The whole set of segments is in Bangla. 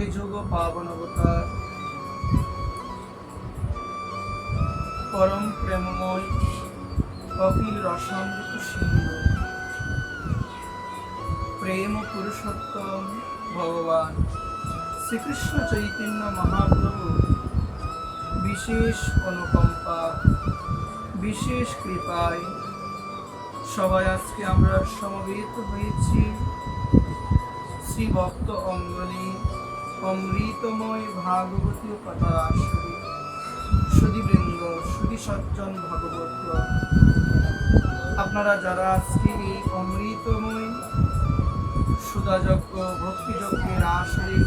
কলিযুগ পাবন অবতার পরম প্রেমময় অখিল রসামৃত সিন্ধু প্রেম পুরুষোত্তম ভগবান শ্রীকৃষ্ণ চৈতন্য মহাপ্রভু বিশেষ অনুকম্পা বিশেষ কৃপায় সবাই আজকে আমরা সমবেত হয়েছি শ্রী ভক্ত অঙ্গনে অমৃতময় ভাগবতীয় কথার আসরে সুধীবৃন্দ সুধী সজ্জন ভাগবত আপনারা যারা আজকে এই অমৃতময় সুধাযজ্ঞ ভক্তিযজ্ঞের আসরে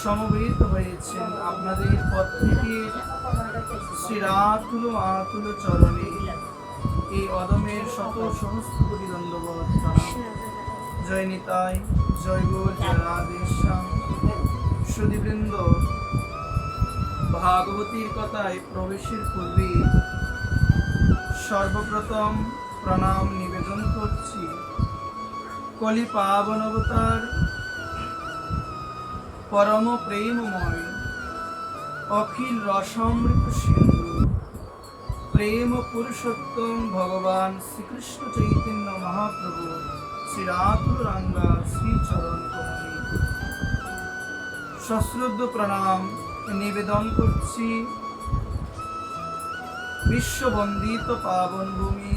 সমবেত হয়েছেন, আপনাদের প্রত্যেকে শ্রীরাতুল আতুল চরণে এই অদমের শত সহস্র কোটি দণ্ডবত জয় নিতাই, জয় গৌর, জয় রাধেশ্যাম। সুধীবৃন্দ, ভাগবতীর কথায় প্রবেশের পূর্বে সর্বপ্রথম প্রণাম নিবেদন করছি কলি পাবন অবতার পরম প্রেমময় অখিল রসামৃত সিন্ধু প্রেম পুরুষোত্তম ভগবান শ্রীকৃষ্ণ চৈতন্য মহাপ্রভু শ্রীরাতুল রাঙ্গা শ্রীচরণ কমলে সশ্রদ্ধ প্রণাম নিবেদন করছি বিশ্ববন্দিত পাবন ভূমি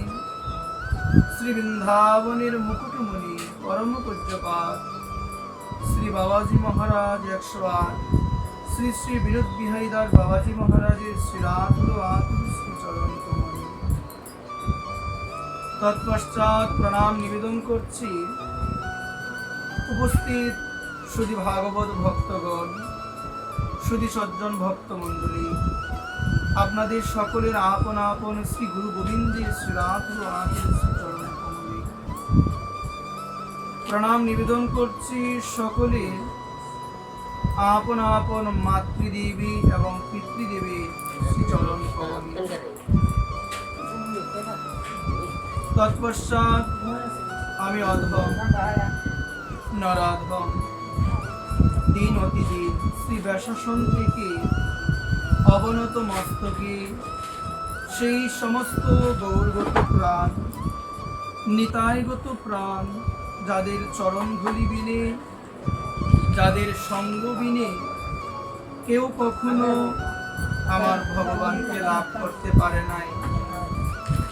শ্রী বৃন্দাবনের মুকুটমণি পরম পূজ্যপাদ শ্রী বাবাজি মহারাজ 108 শ্রী শ্রী বিনোদ বিহারীদাস বাবাজি মহারাজের শ্রীরাতুল আতুল শ্রীচরণ কমলে তৎপশ্চাৎ প্রণাম নিবেদন করছি উপস্থিত সুধী ভাগবত ভক্তগণ, সুধী সজ্জন ভক্তমণ্ডলী, আপনাদের সকলের আপন আপন শ্রী গুরু গোবিন্দের শ্রীরাতুল আতুল শ্রীচরণ কমলে প্রণাম নিবেদন করছি সকলের আপন আপন মাতৃদেবী এবং পিতৃদেবী শ্রীচরণ কমলে। তৎপশ্চাৎ আমি অধম নরাধম দিন অতিদিন শ্রী ব্যাসাসন থেকে অবনত মস্তকে সেই সমস্ত গৌরগত প্রাণ নিতাইগত প্রাণ যাদের চরণ ধুলি বিনে যাদের সঙ্গ বিনে কেউ কখনো আমার ভগবানকে লাভ করতে পারে নাই,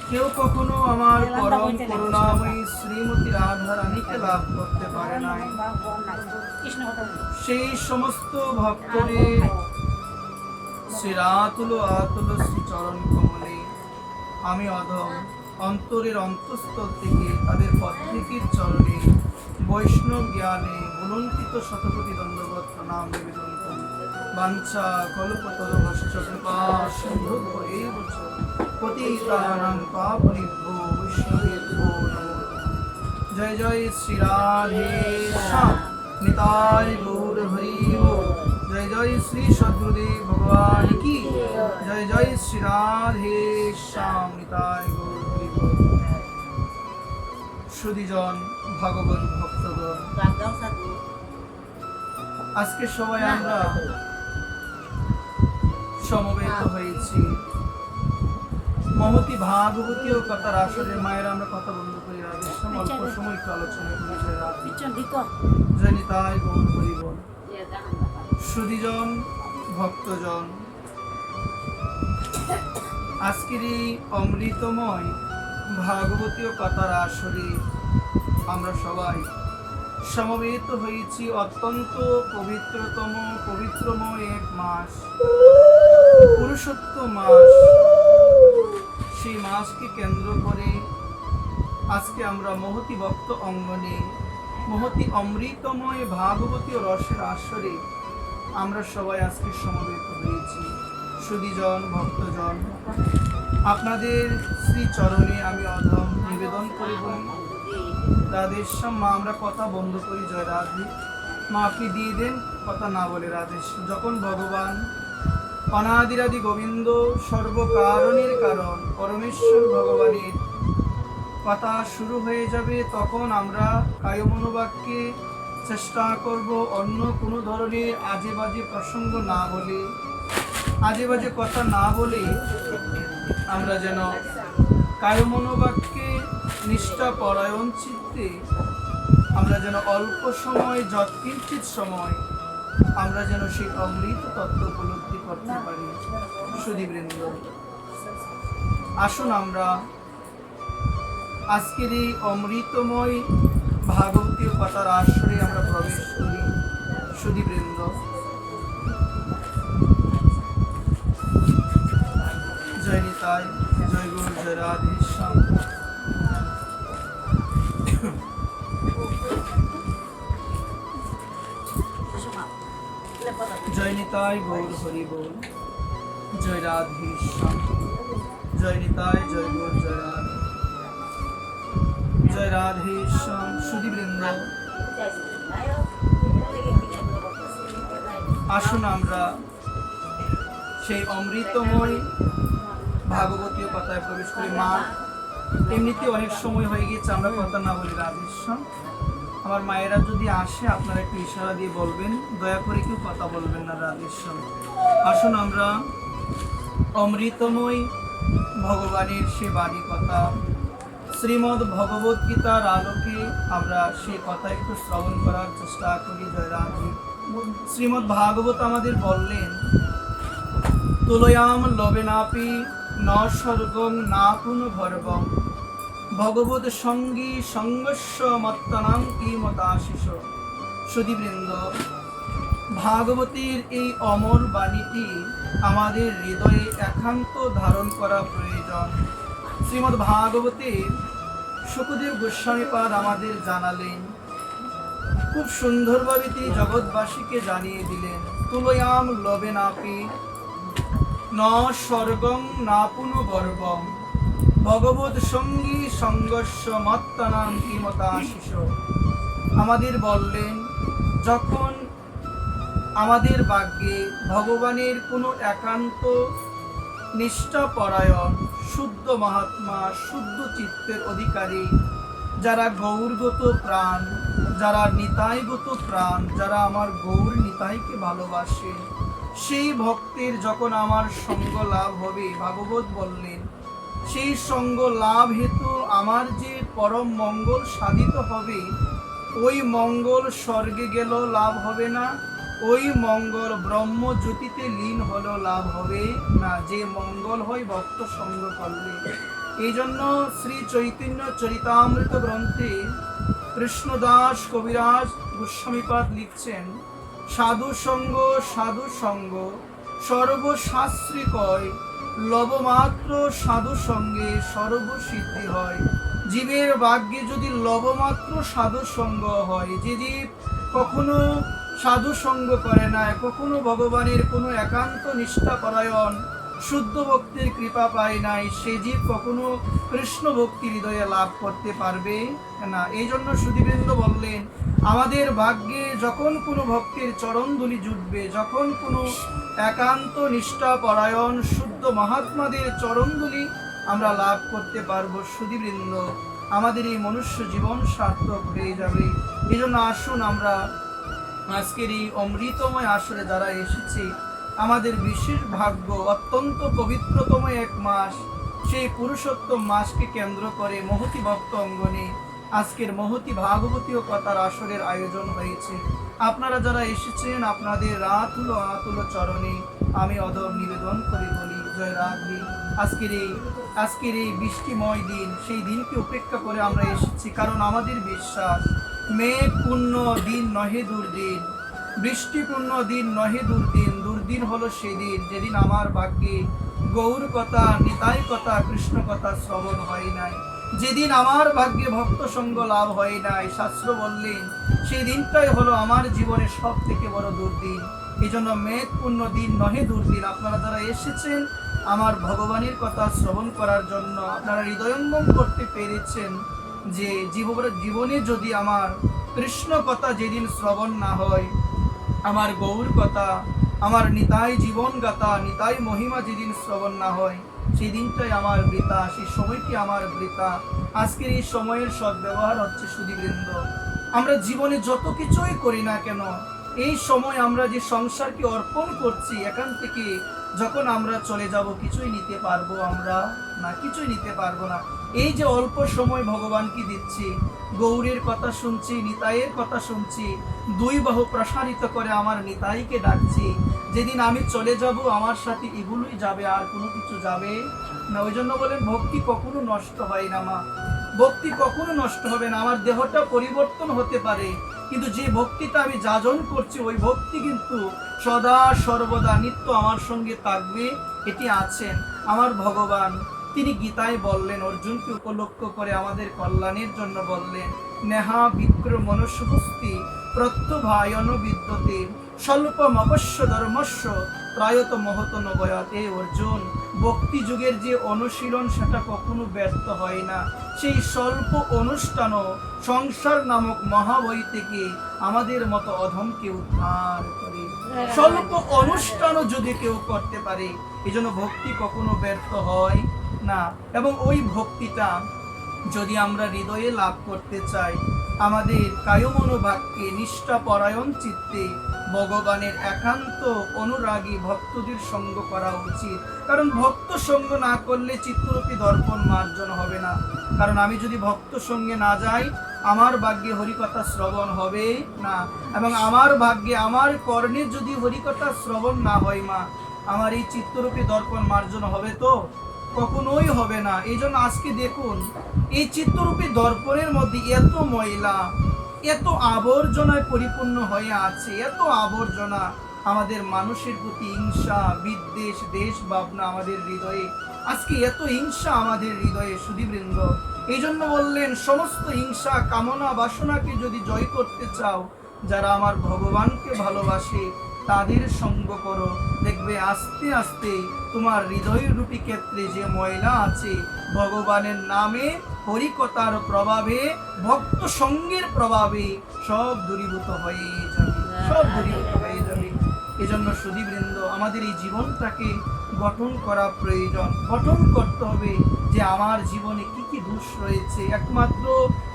কেউ কখনো আমার পরম করুণাময়ী শ্রীমতী রাধা রানীকে লাভ করতে পারে নাই, সেই সমস্ত ভক্তদের শ্রীরাতুল আতুল শ্রীচরণ কমলে আমি অধম অন্তরের অন্তঃস্থল থেকে তাদের প্রত্যেকের চরণে বৈষ্ণব জ্ঞানে বুলন্কিত শতকোটি দণ্ডবত প্রণাম নিবেদন করি। বাঞ্ছা কল্পতরুশ্চ কৃপা সিন্ধুভ্য এব চ পতিতানাং পাবনেভ্যো বৈষ্ণবেভ্যো নমো নমঃ। জয় জয় শ্রী রাধে শ্যাম নিতাই গৌর হরি বল। জয় জয় শ্রী সদ্গুরুদেব ভগবান কি জয়। জয় শ্রী রাধে শ্যাম নিতাই গৌর হরি বল। সুধীজন ভগবত ভক্তগণ, আজকে সবাই আমরা সমবেত হয়েছি মহতি ভাগবতীয় কথার আসরে। মায়ের আমরা কথা বন্ধ করি, রাধেশ্যাম অল্প সময় একটু আলোচনা করি। জয় রাধে, জয় নিতাই গৌর হরি বল। সুধীজন ভক্তজন, আজকের এই অমৃতময় ভাগবতীয় কথার আসরে আমরা সবাই সমবেত হয়েছি অত্যন্ত পবিত্রময় এক মাস, পুরুষোত্তম মাস। সেই মাসকে কেন্দ্র করে আজকে আমরা মহতি ভক্ত অঙ্গনে মহতি অমৃতময় ভাগবতীয় রসের আসরে আমরা সবাই আজকে সমবেত হয়েছি। সুধীজন ভক্তজন, আপনাদের শ্রী চরণে আমি অধম নিবেদন করিব রাধেশ্যাম। মা আমরা কথা বন্ধ করি। জয় রাধে। মা আপনি দিয়ে দেন কথা না বলে রাধেশ্যাম। যখন ভগবান অনাদিরাদি গোবিন্দ সর্বকারণের কারণ পরমেশ্বর ভগবানের কথা শুরু হয়ে যাবে, তখন আমরা কায় মনোবাক্যে চেষ্টা করব অন্য কোনো ধরনের আজে বাজে প্রসঙ্গ না বলে, আজে বাজে কথা না বলে আমরা যেন কায় মনোবাক্যে নিষ্ঠা পরায়ণ চিত্তে আমরা যেন অল্প সময় যৎকিঞ্চিত সময় আমরা যেন সেই অমৃত তত্ত্ব উপলব্ধি করতে পারি। সুধীবৃন্দ, আসুন আমরা আজকের এই অমৃতময় ভাগবতীয় কথার আসরে আমরা প্রবেশ করি। সুধীবৃন্দ, জয় নিতাই, জয় গুরু, জয় রাধেশ্যাম। জয় নিতাই, গৌর হরি বল, জয় রাধেশ্যাম। জয় নিতাই, জয় গৌর, জয় রাধে, জয় রাধেশ্যাম। সুধীবৃন্দ, আসুন আমরা সেই অমৃতময় ভাগবতীয় কথায় প্রবেশ করি। মা, এমনিতে অনেক সময় হয়ে গেছে আমরা কথা না বলি। রাধেশ্যাম, আমার মায়েরা যদি আসে আপনারা একটু ইশারা দিয়ে বলবেন, দয়া করে কেউ কথা বলবেন না। রাধেশ্যাম, আসুন আমরা অমৃতময় ভগবানের সে বাণী কথা শ্রীমদ্ ভগবত গীতার আলোকে আমরা সেই কথা একটু শ্রবণ করার চেষ্টা করি। জয় রাধে। শ্রীমদ্ ভাগবত আমাদের বললেন, তুলয়াম লবেনাপি ন স্বর্গং না পুনর্ভবং ভগবত সঙ্গী সঙ্গস্য মত্তনাং কি মতাশিষ। সুধীবৃন্দ, ভাগবতীর এই অমর বাণীটি আমাদের হৃদয়ে একান্ত ধারণ করা প্রয়োজন। শ্রীমদ্ ভাগবতে শুকদেব গোস্বামীপাদ আমাদের জানালেন, খুব সুন্দরভাবে তিনি জগৎবাসীকে জানিয়ে দিলেন, তুলয়াম লবেনাপি ন স্বর্গং না পুনর্ভবং ভগবত সঙ্গী সঙ্গস্য মত্তনাং কিমতাশিষ। আমাদের বললেন, যখন আমাদের ভাগ্যে ভগবানের কোনো একান্ত নিষ্ঠাপরায়ণ শুদ্ধ মহাত্মা, শুদ্ধ চিত্তের অধিকারী, যারা গৌরগত প্রাণ, যারা নিতাইগত প্রাণ, যারা আমার গৌর নিতাইকে ভালোবাসে, সেই ভক্তের যখন আমার সঙ্গ লাভ হবে, ভাগবত বললেন, সেই সঙ্গ লাভ হেতু আমার যে পরম মঙ্গল সাধিত হবে, ওই মঙ্গল স্বর্গে গেলেও লাভ হবে না, ওই মঙ্গল ব্রহ্মজ্যোতিতে লীন হলেও লাভ হবে না, যে মঙ্গল হয় ভক্ত সঙ্গ করলে। এই জন্য শ্রী চৈতন্য চরিতামৃত গ্রন্থে কৃষ্ণদাস কবিরাজ গোস্বামীপাদ লিখছেন, সাধু সঙ্গ সর্বশাস্ত্রী কয়, লবমাত্র সাধু সঙ্গে সর্বসিদ্ধি হয়। জীবের ভাগ্যে যদি লবমাত্র সাধু সঙ্গ হয়, যে জীব কখনো সাধু সঙ্গ করে না, কখনো ভগবানের কোনো একান্ত নিষ্ঠাপরায়ণ শুদ্ধ ভক্তির কৃপা পায় নাই, সে জীব কখনো কৃষ্ণ ভক্তি হৃদয়ে লাভ করতে পারবে না। এই জন্য সুধীবৃন্দ বললেন, আমাদের ভাগ্যে যখন কোনো ভক্তের চরণধুলি জুটবে, যখন কোনো একান্ত নিষ্ঠাপরায়ণ শুদ্ধ মহাত্মাদের চরণধুলি আমরা লাভ করতে পারবো, সুধীবৃন্দ, আমাদের এই মনুষ্য জীবন সার্থক হয়ে যাবে। এই জন্য আসুন আমরা আজকের এই অমৃতময় আসরে যারা এসেছি, আমাদের বিশেষ ভাগ্য, অত্যন্ত পবিত্রতম এক মাস, সেই পুরুষোত্তম মাসকে কেন্দ্র করে মহতি ভক্ত অঙ্গনে আজকের মহতি ভাগবতীয় কথার আসরের আয়োজন হয়েছে। আপনারা যারা এসেছেন, আপনাদের আতুল চরণে আমি অদর নিবেদন করে বলি, জয় রাধে। আজকের এই বৃষ্টিময় দিন, সেই দিনকে উপেক্ষা করে আমরা এসেছি, কারণ আমাদের বিশ্বাস, মেঘ পূর্ণ দিন নহে দুর্দিন, বৃষ্টিপূর্ণ দিন নহে দুর্দিন। দুর্দিন হলো সেদিন যেদিন আমার ভাগ্যে গৌর কথা, নিতাই কথা, কৃষ্ণ কথা শ্রবণ হয় নাই, যেদিন আমার ভাগ্যে ভক্ত সঙ্গ লাভ হয় নাই। শাস্ত্র বললেন, সেই দিনটাই হলো আমার জীবনের সব থেকে বড় দুর্দিন। এই জন্য মেঘ পূর্ণ দিন নহে দুর্দিন। আপনারা যারা এসেছেন আমার ভগবানের কথা শ্রবণ করার জন্য, আপনারা হৃদয়ঙ্গম করতে পেরেছেন যে জীবনে যদি আমার কৃষ্ণ কথা যেদিন শ্রবণ না হয়, আমার গৌর কথা, আমার নিতাই জীবন গাথা, নিতাই মহিমা যেদিন শ্রবণ না হয়, সেই দিনটাই আমার বৃথা, সেই সময়টি আমার বৃথা। আজকের এই সময়ের সদ্ব্যবহার হচ্ছে সুধীবৃন্দ, আমরা জীবনে যত কিছুই করি না কেন, এই সময় আমরা যে সংসারকে অর্পণ করছি, এখান থেকে যখন আমরা চলে যাব কিছুই নিতে পারবো আমরা না, কিছুই নিতে পারবো না। এই যে অল্প সময় ভগবানকে দিচ্ছি, গৌরীর কথা শুনছি, নিতাইয়ের কথা শুনছি, দুই বাহু প্রসারিত করে আমার নিতাইকে ডাকছি। যেদিন আমি চলে যাব আমার সাথে এগুলোই যাবে, আর কোনো কিছু যাবে না। ওই জন্য বলেন ভক্তি কখনো নষ্ট হয় না মা, ভক্তি কখনো নষ্ট হবে না। আমার দেহটা পরিবর্তন হতে পারে, কিন্তু যে ভক্তিটা আমি যাজন করছি ওই ভক্তি কিন্তু সদা সর্বদা নিত্য আমার সঙ্গে থাকবে। এটি আছেন আমার ভগবান। তিনি গীতায় বললেন, অর্জুনকে উপলক্ষ করে আমাদের কল্যাণের জন্য বললেন, নেহা বিক্র মনুষ্যস্তি প্রত্যভায়ন বিদ্যতে স্বল্পম অবশ্য ধর্মস্য প্রায়ত মহত নবয়াত। এ অর্জুন, ভক্তি যুগের যে অনুশীলন সেটা কখনো ব্যর্থ হয় না। সেই স্বল্প অনুষ্ঠানও সংসার নামক মহাবই থেকে আমাদের মতো অধমকে উদ্ধার করে। স্বল্প অনুষ্ঠানও যদি কেউ করতে পারে, এই জন্য ভক্তি কখনো ব্যর্থ হয় না। এবং ওই ভক্তিটা যদি আমরা হৃদয়ে লাভ করতে চাই, আমাদের কায়মনোবাক্যে নিষ্ঠাপরায়ণ চিত্তে ভগবানের একান্ত অনুরাগী ভক্তদের সঙ্গ করা উচিত। কারণ ভক্ত সঙ্গ না করলে চিত্তরূপী দর্পণ মার্জন হবে না। কারণ আমি যদি ভক্ত সঙ্গে না যাই, আমার ভাগ্যে হরিকথা শ্রবণ হবে না। এবং আমার ভাগ্যে, আমার কর্ণে যদি হরিকথা শ্রবণ না হয় মা, আমার এই চিত্তরূপী দর্পণ মার্জন হবে তো? কখনোই হবে না। এই জন্য আজকে দেখুন, এই চিত্তরূপী দর্পণের মধ্যে এত ময়লা, এত আবর্জনায় পরিপূর্ণ হয়ে আছে, এত আবর্জনা। আমাদের মানুষের প্রতি হিংসা, বিদ্বেষ, দেশ ভাবনা আমাদের হৃদয়ে, আজকে এত হিংসা আমাদের হৃদয়ে সুধীবৃন্দ। এই জন্য বললেন, সমস্ত হিংসা কামনা বাসনাকে যদি জয় করতে চাও, যারা আমার ভগবানকে ভালোবাসে তাদের সঙ্গ করো। দেখবে আস্তে আস্তে তোমার হৃদয় রূপী ক্ষেত্রে যে ময়লা আছে, ভগবানের নামে হরিকথার প্রভাবে, ভক্ত সঙ্গের প্রভাবে সব দূরীভূত হয়ে যাবে, সব দূরীভূত হয়ে যাবে। এজন্য সুধীবৃন্দ, আমাদের এই জীবনটাকে গঠন করা প্রয়োজন। গঠন করতে হবে যে আমার জীবনে কি কি দোষ রয়েছে। একমাত্র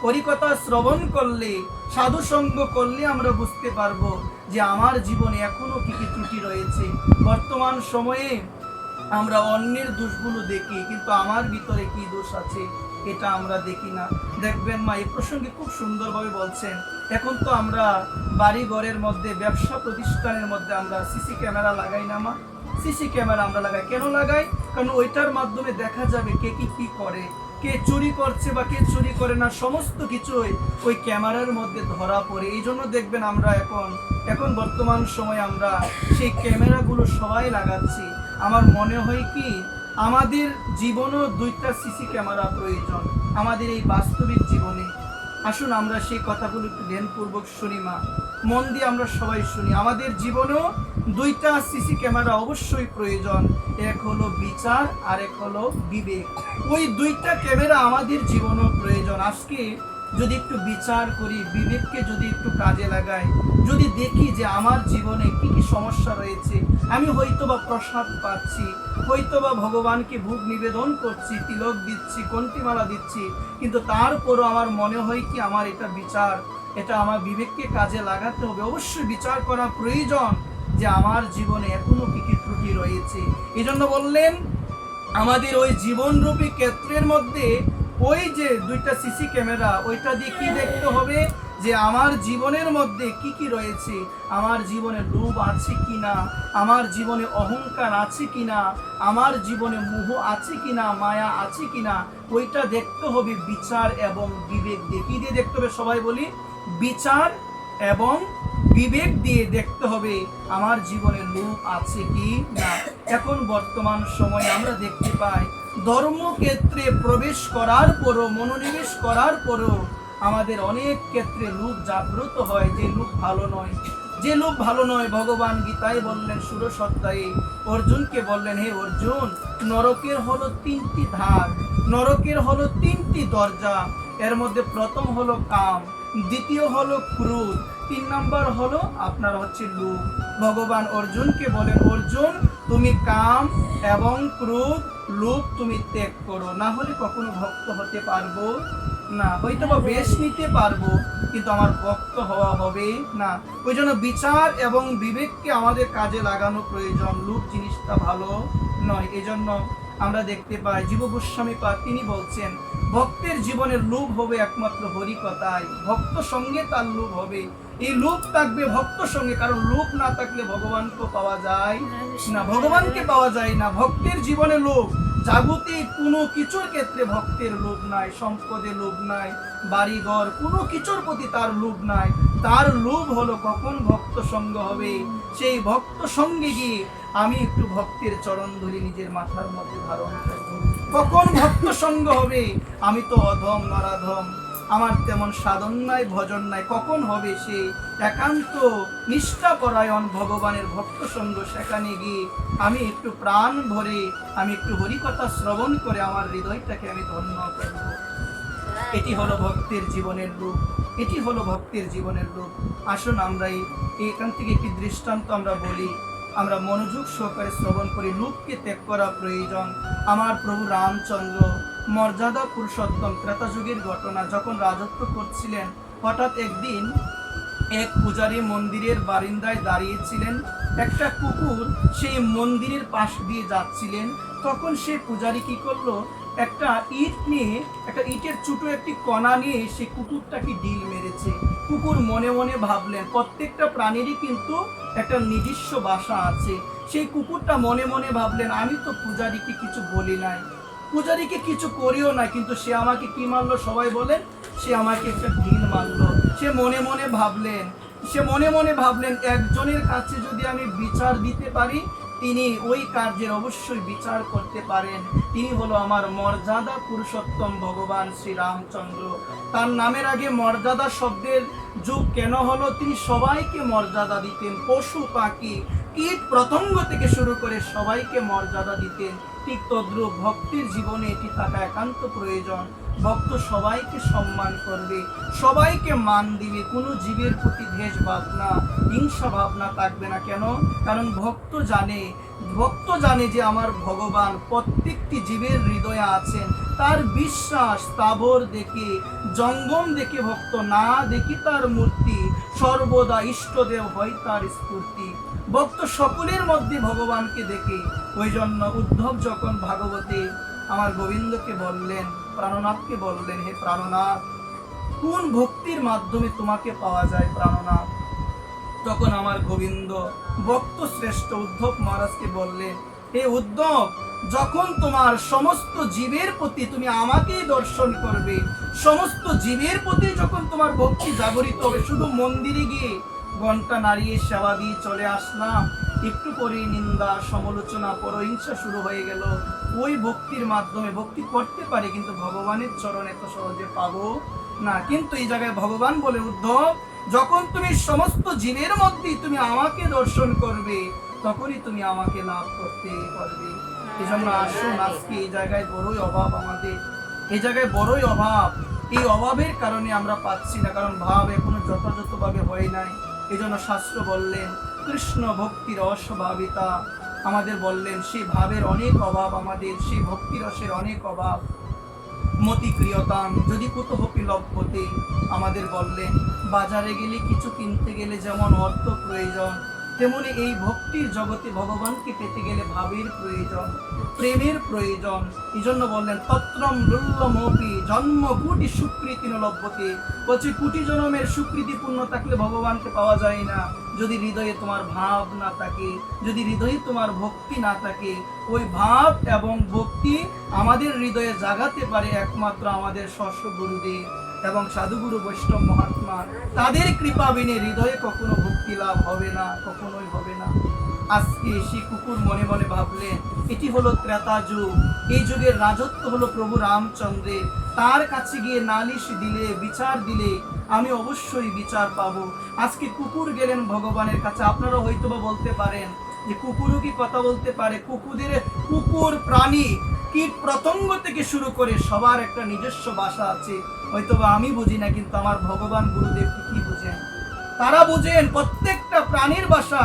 হরিকথা শ্রবণ করলে, সাধু সঙ্গ করলে আমরা বুঝতে পারবো যে আমার জীবনে এখনো কি কি ত্রুটি রয়েছে। বর্তমান সময়ে আমরা অন্যের দোষগুলো দেখি, কিন্তু আমার ভিতরে কি দোষ আছে এটা আমরা দেখি না। দেখবেন মা, এই প্রসঙ্গে খুব সুন্দরভাবে বলছেন, এখন তো আমরা বাড়ি ঘরের মধ্যে, ব্যবসা প্রতিষ্ঠানের মধ্যে আমরা সিসি ক্যামেরা লাগাই না মা? সিসি ক্যামেরা আমরা লাগাই, কেন লাগাই? কারণ ওইটার মাধ্যমে দেখা যাবে কে কি করে, কে চুরি করছে বা কে চুরি করে না, সমস্ত কিছুই ওই ক্যামেরার মধ্যে ধরা পড়ে। এই জন্য দেখবেন আমরা এখন বর্তমান সময়ে আমরা সেই ক্যামেরাগুলো সবাই লাগাচ্ছি। আমার মনে হয় কি, আমাদের জীবনেও দুইটা সিসি ক্যামেরা প্রয়োজন আমাদের এই বাস্তবিক জীবনে। আসুন আমরা সেই কথাগুলো একটু ধ্যানপূর্বক শুনি মা, মন দিয়ে আমরা সবাই শুনি। আমাদের জীবনেও দুইটা সিসি ক্যামেরা অবশ্যই প্রয়োজন। এক হলো বিচার আর এক হলো বিবেক। ওই দুইটা ক্যামেরা আমাদের জীবনেও প্রয়োজন। আজকে যদি একটু বিচার করি, বিবেককে যদি একটু কাজে লাগাই, যদি দেখি যে আমার জীবনে কি কি সমস্যা রয়েছে, আমি হয়তোবা প্রসাদ পাচ্ছি, হয়তোবা ভগবানকে ভোগ নিবেদন করছি, তিলক দিচ্ছি, কণ্ঠিমালা দিচ্ছি, কিন্তু তারপরও আমার মনে হয় কি আমার এটা বিচার, এটা আমার বিবেককে কাজে লাগাতে হবে। অবশ্যই বিচার করা প্রয়োজন যে আমার জীবনে এখনো কি কি ত্রুটি রয়েছে। এই জন্য বললেন, আমাদের ওই জীবনরূপী ক্ষেত্রের মধ্যে ওই যে দুইটা সিসি ক্যামেরা, ওইটা দিয়ে কি দেখতে হবে যে আমার জীবনের মধ্যে কি কি রয়েছে, আমার জীবনে লোভ আছে কিনা, আমার জীবনে অহংকার আছে কিনা, আমার জীবনে মোহ আছে কিনা, মায়া আছে কিনা, ওইটা দেখতে হবে বিচার এবং বিবেক দিয়ে। কি দিয়ে দেখতে হবে সবাই বলি? বিচার এবং বিবেক দিয়ে দেখতে হবে আমার জীবনে লোভ আছে কি না। এখন বর্তমান সময়ে আমরা দেখতে পাই, ধর্মক্ষেত্রে প্রবেশ করার পরও, মনোনিবেশ করার পরও আমাদের অনেক ক্ষেত্রে লোভ জাগ্রত হয়, যে লোভ ভালো নয়, যে লোভ ভালো নয়। ভগবান গীতায় বললেন, ষোড়শ অধ্যায়ে অর্জুনকে বললেন, হে অর্জুন, নরকের হলো তিনটি ধার, নরকের হলো তিনটি দরজা। এর মধ্যে প্রথম হলো কাম, দ্বিতীয় হলো ক্রোধ, 3 নম্বর হলো আপনার হচ্ছে লোভ। ভগবান অর্জুনকে বলেন, অর্জুন তুমি কাম এবং ক্রোধ, লোভ তুমি ত্যাগ করো, না হলে কখনো ভক্ত হতে পারবো না। হয়তো বা বেশ নিতে পারবো, কিন্তু আমার ভক্ত হওয়া হবে না। ওই জন্য বিচার এবং বিবেককে আমাদের কাজে লাগানো প্রয়োজন। লোভ জিনিসটা ভালো নয়। এই জন্য আমরা দেখতে পাই জীব গোস্বামী পাদ তিনি বলছেন, ভক্তের জীবনের লোভ হবে একমাত্র হরিকথায়, ভক্ত সঙ্গে তার লোভ হবে। এই লোভ থাকবে ভক্ত সঙ্গে, কারণ লোভ না থাকলে ভগবানকে পাওয়া যায় না, ভগবানকে পাওয়া যায় না। ভক্তের জীবনে লোভ, জাগতিক কোনো কিছুর ক্ষেত্রে ভক্তের লোভ নাই, সম্পদের লোভ নাই, বাড়িঘর কোনো কিছুর প্রতি তার লোভ নাই। তার লোভ হলো কখন ভক্ত সঙ্গ হবে, সেই ভক্ত সঙ্গে গিয়ে আমি একটু ভক্তের চরণ ধরে নিজের মাথার মধ্যে ধারণ করব। কখন ভক্ত সঙ্গ হবে, আমি তো অধম নরাধম, আমার তেমন সাধন নাই, ভজন নাই, কখন হবে সে একান্ত নিষ্ঠাপরায়ণ ভগবানের ভক্ত সঙ্গ, সেখানে গিয়ে আমি একটু প্রাণ ভরে আমি একটু হরিকথা শ্রবণ করে আমার হৃদয়টাকে আমি ধন্য করব। এটি হলো ভক্তের জীবনের রূপ, এটি হলো ভক্তের জীবনের রূপ। আসুন আমরা এখান থেকে একটি দৃষ্টান্ত আমরা বলি, আমরা মনোযোগ সহকারে শ্রবণ করি। লোভকে ত্যাগ করা প্রয়োজন। আমার প্রভু রামচন্দ্র মর্যাদা পুরুষোত্তম, ত্রেতা যুগের ঘটনা, যখন রাজত্ব করছিলেন, হঠাৎ একদিন এক পূজারী মন্দিরের বারিন্দায় দাঁড়িয়েছিলেন। একটা কুকুর সেই মন্দিরের পাশ দিয়ে যাচ্ছিলেন। তখন সেই পূজারী কি করলো, একটা ইট নিয়ে, একটা ইটের ছোট একটি কণা নিয়ে সে কুকুরটাকে ডিল মেরেছে। কুকুর মনে মনে ভাবলেন, প্রত্যেকটা প্রাণীরই কিন্তু একটা নিজস্ব বাসা আছে। সেই কুকুরটা মনে মনে ভাবলেন, আমি তো পূজারীকে কিছু বলি নাই, পূজারীকে কিছু করিও না, কিন্তু সে আমাকে কি মারলো, সবাই বলেন, সে আমাকে একটা ঢিল মারলো। সে মনে মনে ভাবলেন একজনের কাছে যদি আমি বিচার দিতে পারি, তিনি ওই কার্যের অবশ্যই বিচার করতে পারেন। তিনি হলো আমার মর্যাদা পুরুষোত্তম ভগবান শ্রী রামচন্দ্র। তার নামের আগে মর্যাদা শব্দের যোগ কেন হলো, তিনি সবাইকে মর্যাদা দিতেন, পশু পাখি কীট পতঙ্গ থেকে শুরু করে সবাইকে মর্যাদা দিতেন। ঠিক তদ্রূপ ভক্তির জীবনে এটি থাকা একান্ত প্রয়োজন। ভক্ত সবাইকে সম্মান করবে, সবাইকে মান দিবে, কোনো জীবের প্রতি দ্বেষ ভাবনা, হিংসা ভাবনা থাকবে না। কেন? কারণ ভক্ত জানে যে আমার ভগবান প্রত্যেকটি জীবের হৃদয়ে আছেন। তার বিশ্বাস স্থাবর দেখে, জঙ্গম দেখে ভক্ত না দেখি তার মূর্তি, সর্বদা ইষ্টদেব হয় তার স্ফূর্তি। ভক্ত সকলের মধ্যে ভগবানকে দেখে। ওই জন্য উদ্ধব যখন ভাগবতে আমার গোবিন্দকে বললেন, প্রাণনাথকে বললেন, হে প্রাণনাথ, কোন ভক্তির মাধ্যমে তোমাকে পাওয়া যায় প্রাণনাথ? তখন আমার গোবিন্দ ভক্ত শ্রেষ্ঠ উদ্ধব মহারাজকে বললেন, হে উদ্ধব, যখন তোমার সমস্ত জীবের প্রতি তুমি আমাকেই দর্শন করবে, সমস্ত জীবের প্রতি যখন তোমার ভক্তি জাগরিত হবে, শুধু মন্দিরে গিয়ে ঘন্টা নাড়িয়ে সেবা দিয়ে চলে আসলাম, একটু পরেই নিন্দা সমালোচনা পরহিংসা শুরু হয়ে গেল, ওই ভক্তির মাধ্যমে ভক্তি করতে পারে, কিন্তু ভগবানের চরণ এত সহজে পাবো না। কিন্তু এই জায়গায় ভগবান বলে, উদ্ধব, যখন তুমি সমস্ত জীবের মধ্যে তুমি আমাকে দর্শন করবে, তখনই তুমি আমাকে লাভ করতে পারবে। এই জন্য আসুন, আজকে এই জায়গায় বড়ই অভাব আমাদের, এই জায়গায় বড়ই অভাব। এই অভাবের কারণে আমরা পাচ্ছি না, কারণ ভাব এখনো যথাযথভাবে হয় নাই। এই জন্য শাস্ত্র বললেন, কৃষ্ণ ভক্তির অস্বাভাবিতা, আমাদের বললেন সেই ভাবের অনেক অভাব, আমাদের সেই ভক্তি রসের অনেক অভাব। মতি ক্রিয়তাম যদি কুতহপি লভ্যতে, আমাদের বললেন বাজারে গেলে কিছু কিনতে গেলে যেমন অর্থ প্রয়োজন, তেমনি এই ভক্তির জগতে ভগবানকে পেতে গেলে ভাবের প্রয়োজন, প্রেমের প্রয়োজন। এই জন্য বললেন তত্রম লুল্লমপি জন্ম কোটি সুকৃতি লভ্যতে, বলছে কোটি জন্মের সুকৃতি পূর্ণ থাকলে ভগবানকে পাওয়া যায় না। যদি হৃদয়ে তোমার ভাব না থাকে, যদি হৃদয়ে তোমার ভক্তি না থাকে, ওই ভাব এবং ভক্তি আমাদের হৃদয়ে জাগাতে পারে একমাত্র আমাদের ষষ্ঠ গুরুদেব এবং সাধুগুরু বৈষ্ণব মহাত্মা। তাদের কৃপা বিনে হৃদয়ে কখনো ভক্তি লাভ হবে না, কখনোই হবে না। আজকে সেই কুকুর মনে মনে ভাবলেন, এটি হলো ত্রেতা যুগ, এই যুগের রাজত্ব হলো প্রভু রামচন্দ্রের। তার কাছে গিয়ে নালিশ দিলে, বিচার দিলে আমি অবশ্যই বিচার পাবো। আজকে কুকুর গেলেন ভগবানের কাছে। আপনারা হয়তোবা বলতে পারেন যে কুকুরও কি কথা বলতে পারে? কুকুর প্রাণী কীট পতঙ্গ থেকে শুরু করে সবার একটা নিজস্ব ভাষা আছে, হয়তোবা আমি বুঝি না, কিন্তু আমার ভগবান গুরুদেব কি বুঝেন? তারা বুঝেন প্রত্যেকটা প্রাণীর ভাষা,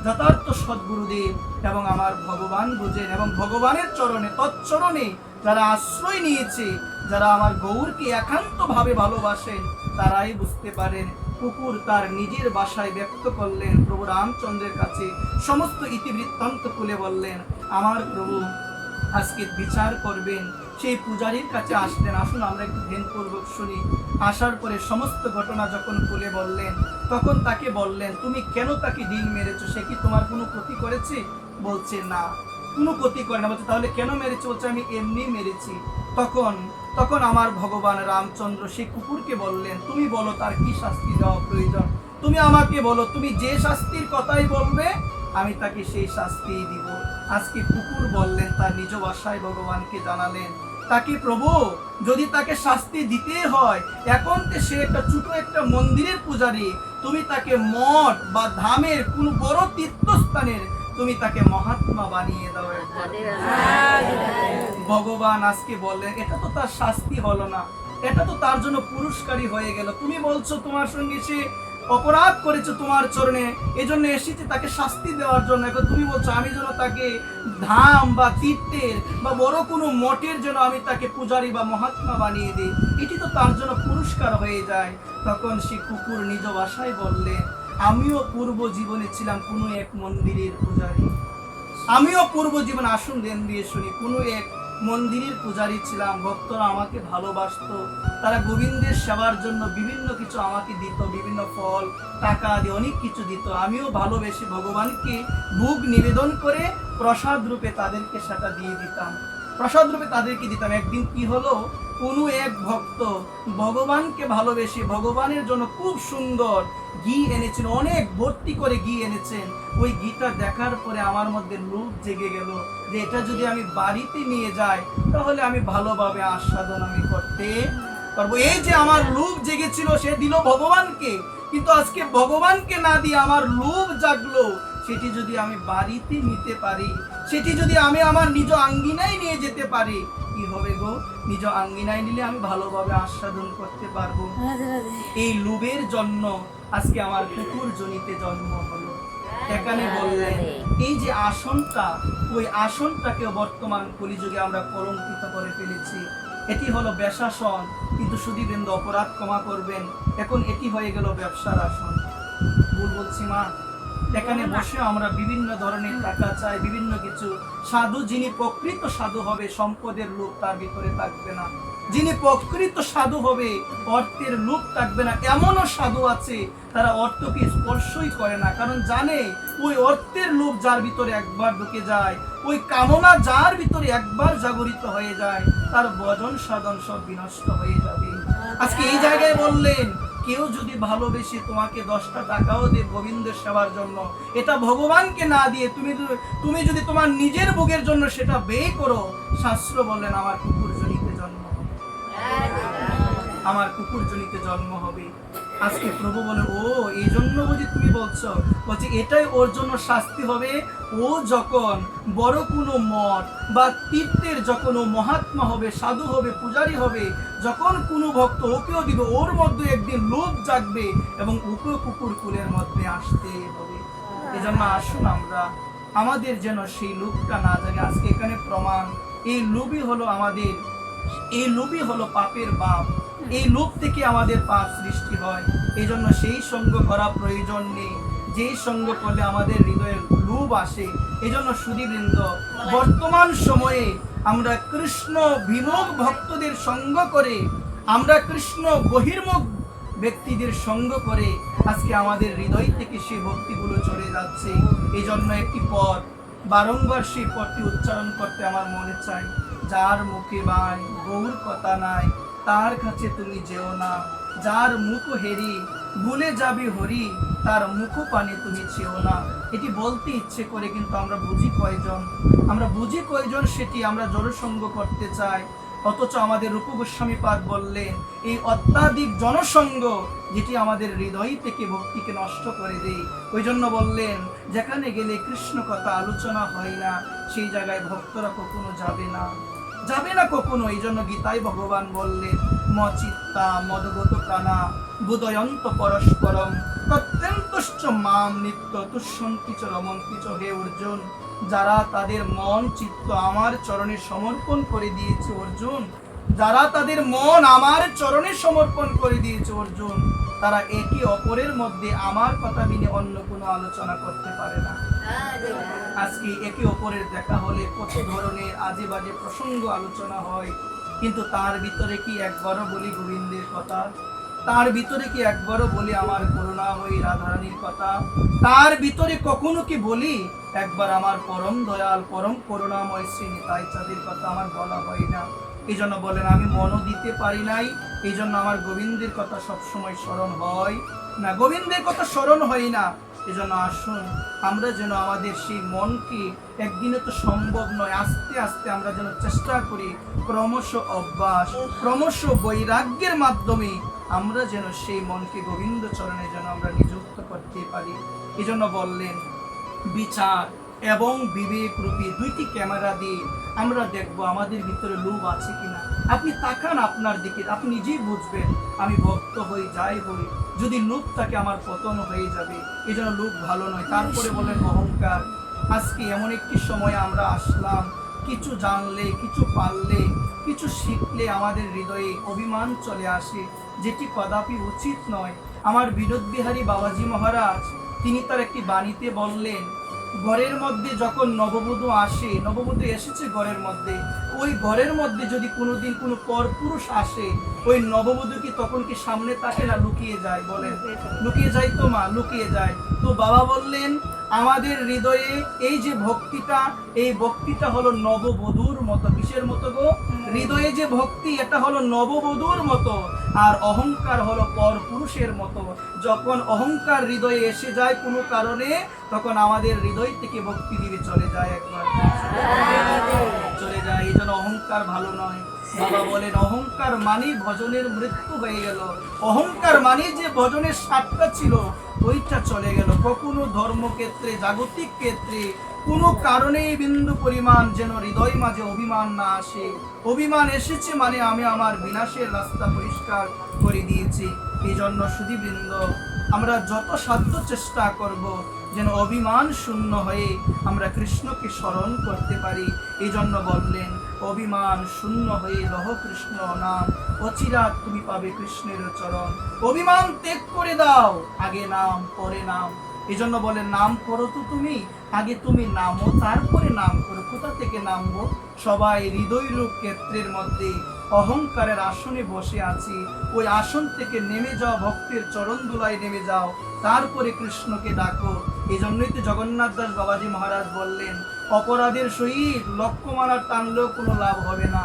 যথার্থ সদ্গুরুদেব এবং আমার ভগবান বুঝেন, এবং ভগবানের চরণে, তৎচরণে যারা আশ্রয় নিয়েছে, যারা আমার গৌরকে একান্তভাবে ভালোবাসেন, তারাই বুঝতে পারেন। কুকুর তার নিজের ভাষায় ব্যক্ত করলেন, প্রভু রামচন্দ্রের কাছে সমস্ত ইতিবৃত্তান্ত খুলে বললেন, আমার প্রভু আজকে বিচার করবেন। সেই পূজারীর কাছে আসলেন, আসুন আমরা একটু ধ্যানপূর্বক শুনি। আসার পরে সমস্ত ঘটনা যখন খুলে বললেন, তখন তাকে বললেন, তুমি কেন তাকে ডিল মেরেছো? সে কি তোমার কোনো ক্ষতি করেছে? বলছে না, কোনো ক্ষতি করে না। বলছে তাহলে কেন মেরেছো? বলছে আমি এমনি মেরেছি। তখন আমার ভগবান রামচন্দ্র সেই কুকুরকে বললেন, তুমি বলো তার কি শাস্তি দেওয়া প্রয়োজন, তুমি আমাকে বলো, তুমি যে শাস্তির কথাই বলবে আমি তাকে সেই শাস্তি দিব। আজকে কুকুর বললেন, তার নিজ ভাষায় ভগবানকে জানালেন, তাকে প্রভু যদি তাকে শাস্তি দিতে হয়, এখন সে একটা ছোট একটা মন্দিরের পূজারী, তুমি তাকে মঠ বা ধামের কোন বড় তীর্থস্থানের তুমি তাকে মহাত্মা বানিয়ে দাও। ভগবান আজকে বললেন, এটা তো তার শাস্তি হলো না, এটা তো তার জন্য পুরস্কারই হয়ে গেল। তুমি বলছো তোমার সঙ্গে সে অপরাধ করেছে তোমার চরণে, এজন্য এসেছে তাকে শাস্তি দেওয়ার জন্য। এখন তুমি বলছো আমি যেন তাকে ধাম বা তীর্থের বা বড় কোনো মঠের জন্য আমি তাকে পূজারী বা মহাত্মা বানিয়ে দিই, এটি তো তার জন্য পুরস্কার হয়ে যায়। তখন সে কুকুর নিজ ভাষায় বললেন, আমিও পূর্ব জীবনে ছিলাম কোনো এক মন্দিরের পূজারী, আমিও পূর্ব জীবনে, আসুন দেন দিয়ে শুনি, কোনো এক মন্দিরের পূজারী ছিলাম। ভক্তরা আমাকে ভালোবাসতো, তারা গোবিন্দের সেবার জন্য বিভিন্ন কিছু আমাকে দিত, বিভিন্ন ফল টাকা দিয়ে অনেক কিছু দিত। আমিও ভালোবেসে ভগবানকে ভোগ নিবেদন করে প্রসাদ রূপে তাদেরকে সেটা দিয়ে দিতাম, প্রসাদ রূপে তাদেরকে দিতাম। একদিন কি হলো, কোনো এক ভক্ত ভগবানকে ভালোবেসে ভগবানের জন্য খুব সুন্দর ঘি এনেছেন, অনেক ভর্তি করে ঘি এনেছেন। ওই ঘিটা দেখার পরে আমার মধ্যে লোভ জেগে গেল যে এটা যদি আমি বাড়িতে নিয়ে যাই তাহলে আমি ভালোভাবে আস্বাদন আমি করতে পারবো। এই যে আমার লোভ জেগেছিল সে দিল ভগবানকে, কিন্তু আজকে ভগবানকে না দিয়ে আমার লোভ জাগলো, সেটি যদি আমি বাড়িতে নিতে পারি, সেটি যদি আমি আমার নিজ আঙ্গিনায় নিয়ে যেতে পারি, কি হবে গো? নিজ আঙ্গিনায় নিলে আমি ভালোভাবে আস্বাদন করতে পারবো। এই লোভের জন্য আজকে আমার কুকুর জনিতে জন্ম হলো। এখানে বললেন এই যে আসনটা, ওই আসনটাকে বর্তমান কলিযুগে আমরা কলঙ্কিত করে ফেলেছি। এটি হলো বেশাসন, কিন্তু সুধীবৃন্দ অপরাধ ক্ষমা করবেন, এখন এটি হয়ে গেল ব্যবসার আসন। ভুল বলছি মা? এখানে বসে আমরা বিভিন্ন ধরনের টাকা চাই, বিভিন্ন কিছু। সাধু যিনি প্রকৃত সাধু হবে, সম্পদের লোভ তার ভিতরে থাকবে না। যিনি প্রকৃত সাধু হবে, অর্থের লোভ থাকবে না। এমনও সাধু আছে তারা অর্থকে স্পর্শই করে না, কারণ জানে ওই অর্থের লোভ যার ভিতরে একবার ঢুকে যায়, ওই কামনা যার ভিতরে একবার জাগরিত হয়ে যায়, তার ভজন সাধন সব বিনষ্ট হয়ে যাবে। আজকে এই জায়গায় বললেন, কেউ যদি ভালোবেসে তোমাকে 10টা টাকাও দেয় গোবিন্দের সেবার জন্য, এটা ভগবানকে না দিয়ে তুমি যদি তোমার নিজের ভোগের জন্য সেটা ব্যয় করো, শাস্ত্র বললেন আমার কুকুর জনিতে জন্ম হবে, আমার কুকুর জনিতে জন্ম হবে। আজকে প্রভু বলে, ও এই জন্য বুঝি তুমি বলছো? বলছে এটাই ওর জন্য শাস্তি হবে। ও যখন বড় কোনো মঠ বা তীর্থের যখন ও মহাত্মা হবে, সাধু হবে, পূজারী হবে, যখন কোনো ভক্ত ওকেও দিবে, ওর মধ্যে একদিন লোভ জাগবে এবং ওকেও কুকুর কুলের মধ্যে আসতে হবে। এজন্য আসুন আমরা আমাদের যেন সেই লোভটা না জাগে। আজকে এখানে প্রমাণ, এই লোভই হলো আমাদের, এই লোভই হলো পাপের বাপ। এই লোভ থেকে আমাদের পাপ সৃষ্টি হয়। এই জন্য সেই সঙ্গ করা প্রয়োজন নেই, যেই সঙ্গ করলে আমাদের হৃদয়ে লোভ আসে। এই জন্য সুধীবৃন্দ, বর্তমান সময়ে আমরা কৃষ্ণ বিমুখ ভক্তদের সঙ্গ করে, আমরা কৃষ্ণ বহির্মুখ ব্যক্তিদের সঙ্গ করে আজকে আমাদের হৃদয় থেকে সেই ভক্তিগুলো চলে যাচ্ছে। এই জন্য একটি পদ বারংবার সেই পদটি উচ্চারণ করতে আমার মনে চাই, যার মুখে বাই গৌর কথা নাই, তার কাছে তুমি যেও না, যার মুখ হেরি ভুলে যাবি হরি, তার মুখ পানে তুমি চেও না। এটি বলতে ইচ্ছে করে, কিন্তু আমরা বুঝি কয়জন, আমরা বুঝি কয়জন সেটি আমরা জনসঙ্গ করতে চাই। অথচ আমাদের রূপ গোস্বামী পাদ বললেন, এই অত্যাধিক জনসঙ্গ যেটি আমাদের হৃদয় থেকে ভক্তিকে নষ্ট করে দেয়। ওই জন্য বললেন, যেখানে গেলে কৃষ্ণ কথা আলোচনা হয় না, সেই জায়গায় ভক্তরা কখনো যাবে না, যাবে না কখনো। এই জন্য গীতায় ভগবান বললেন, মচিত্তা মদগত প্রাণা বুদয়ন্ত পরস্পরম, প্রত্যেক যুদেন্তশ্চ মাম নিত্য তুষ্যন্তি চ রমন্তি চ। হে অর্জুন, যারা তাদের মন চিত্ত আমার চরণে সমর্পণ করে দিয়েছে অর্জুন, যারা তাদের মন আমার চরণে সমর্পণ করে দিয়েছে অর্জুন, তারা একে অপরের মধ্যে আমার কথা বিনে অন্য কোনো আলোচনা করতে পারে না। আজকে একে অপরের দেখা হলে কত ধরনের আজে বাজে প্রসঙ্গ আলোচনা হয়, কিন্তু তার ভিতরে কি একবারও বলি গোবিন্দের কথা? তার ভিতরে কি একবারও বলি আমার করুণাময়ী রাধারানীর কথা? তার ভিতরে কখনো কি বলি একবার আমার পরম দয়াল পরম করুণাময় শ্রী নিতাই চাঁদের কথা? আমার বলা হয় না। এই জন্য বলেন আমি মনও দিতে পারি নাই, এই জন্য আমার গোবিন্দের কথা সবসময় স্মরণ হয় না, গোবিন্দের কথা স্মরণ হয় না। এজন্য আসুন আমরা যেন আমাদের সেই মনকে, একদিনে তো সম্ভব নয়, আস্তে আস্তে আমরা যেন চেষ্টা করি, ক্রমশ অভ্যাস ক্রমশ বৈরাগ্যের মাধ্যমে আমরা যেন সেই মনকে গোবিন্দ চরণে যেন আমরা নিযুক্ত করতে পারি। এই জন্য বললেন বিচার এবং বিবেক রূপী দুইটি ক্যামেরা দিয়ে আমরা দেখবো আমাদের ভিতরে লোভ আছে কিনা। আপনি তাকান আপনার দিকে, আপনি নিজেই বুঝবেন আমি ভক্ত হই যাই হই, যদি লোভ থাকে আমার পতন হয়ে যাবে। এই জন্য লোভ ভালো নয়। তারপরে বলেন অহংকার। আজকে এমন একটি সময় আমরা আসলাম, কিছু জানলে, কিছু পারলে, কিছু শিখলে আমাদের হৃদয়ে অভিমান চলে আসে, যেটি কদাপি উচিত নয়। আমার বিনোদ বিহারী বাবাজি মহারাজ তিনি তার একটি বাণীতে বললেন, ঘরের মধ্যে যখন নববধূ আসে, নববধূ এসেছে ঘরের মধ্যে, ওই ঘরের মধ্যে যদি কোনোদিন কোনো পরপুরুষ আসে, ওই নববধূ কি তখন কি সামনে তাকে না লুকিয়ে যায়? বলেন লুকিয়ে যায় তো মা, লুকিয়ে যায়। তো বাবা বললেন আমাদের হৃদয়ে এই যে ভক্তিটা, এই ভক্তিটা হলো নববধূর মতো। কিসের মতো গো? হৃদয়ে যে ভক্তি এটা হলো নববধূর মতো, আর অহংকার হলো পরপুরুষের মতো। যখন অহংকার হৃদয়ে এসে যায় কোনো কারণে, তখন আমাদের হৃদয় থেকে ভক্তি দিবে চলে যায়, একবার চলে যায়। এই জন্য অহংকার ভালো নয়। বাবা বলেন অহংকার মানে ভজনের মৃত্যু হয়ে গেল, অহংকার মানে যে ভজনের স্বাদটা ছিল ওইটা চলে গেল। কখনো ধর্মক্ষেত্রে, জাগতিক ক্ষেত্রে কোনো কারণে বিন্দু পরিমাণ যেন হৃদয় মাঝে অভিমান না আসে। অভিমান এসেছে মানে আমি আমার বিনাশের রাস্তা পরিষ্কার করে দিয়েছি। এই জন্য সুধীবৃন্দ আমরা যত সাধ্য চেষ্টা করব যেন অভিমান শূন্য হয়ে আমরা কৃষ্ণকে স্মরণ করতে পারি। এই জন্য বললেন অভিমান শূন্য হয়ে লহ কৃষ্ণ নাম, অচিরাত তুমি পাবে কৃষ্ণের চরণ। অভিমান ত্যাগ করে দাও, আগে নাম পরে নাম। এই জন্য বলেন নাম করো তো তুমি, আগে তুমি নামো তারপরে নাম করো। কোথা থেকে নামবো? সবাই হৃদয় রূপ ক্ষেত্রের মধ্যে অহংকারের আসনে বসে আছি, ওই আসন থেকে নেমে যাও, ভক্তের চরণ ধুলায় নেমে যাও, তারপরে কৃষ্ণকে ডাকো। এই জন্যই তো জগন্নাথ দাস বাবাজি মহারাজ বললেন অপরাধের সহিত লক্ষ্যমালার টানলেও কোনো লাভ হবে না।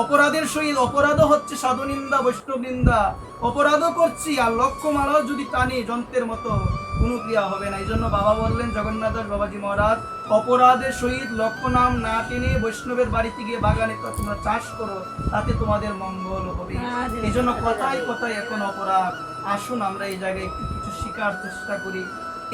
অপরাধের সহিত অপরাধও হচ্ছে সাধু নিন্দা, বৈষ্ণব নিন্দা। অপরাধও করছি আর লক্ষ্যমালাও যদি টানি যন্ত্রের মতো, কোনো ক্রিয়া হবে না। এই জন্য বাবা বললেন জগন্নাথ দাস বাবাজি মহারাজ অপরাধের সহিত লক্ষ্য নাম না টেনে বৈষ্ণবের বাড়িতে গিয়ে বাগানে তোমরা চাষ করো, তাতে তোমাদের মঙ্গল হবে। এই জন্য কথায় কথায় এখন অপরাধ। আসুন আমরা এই জায়গায় একটু কিছু শিকার চেষ্টা করি।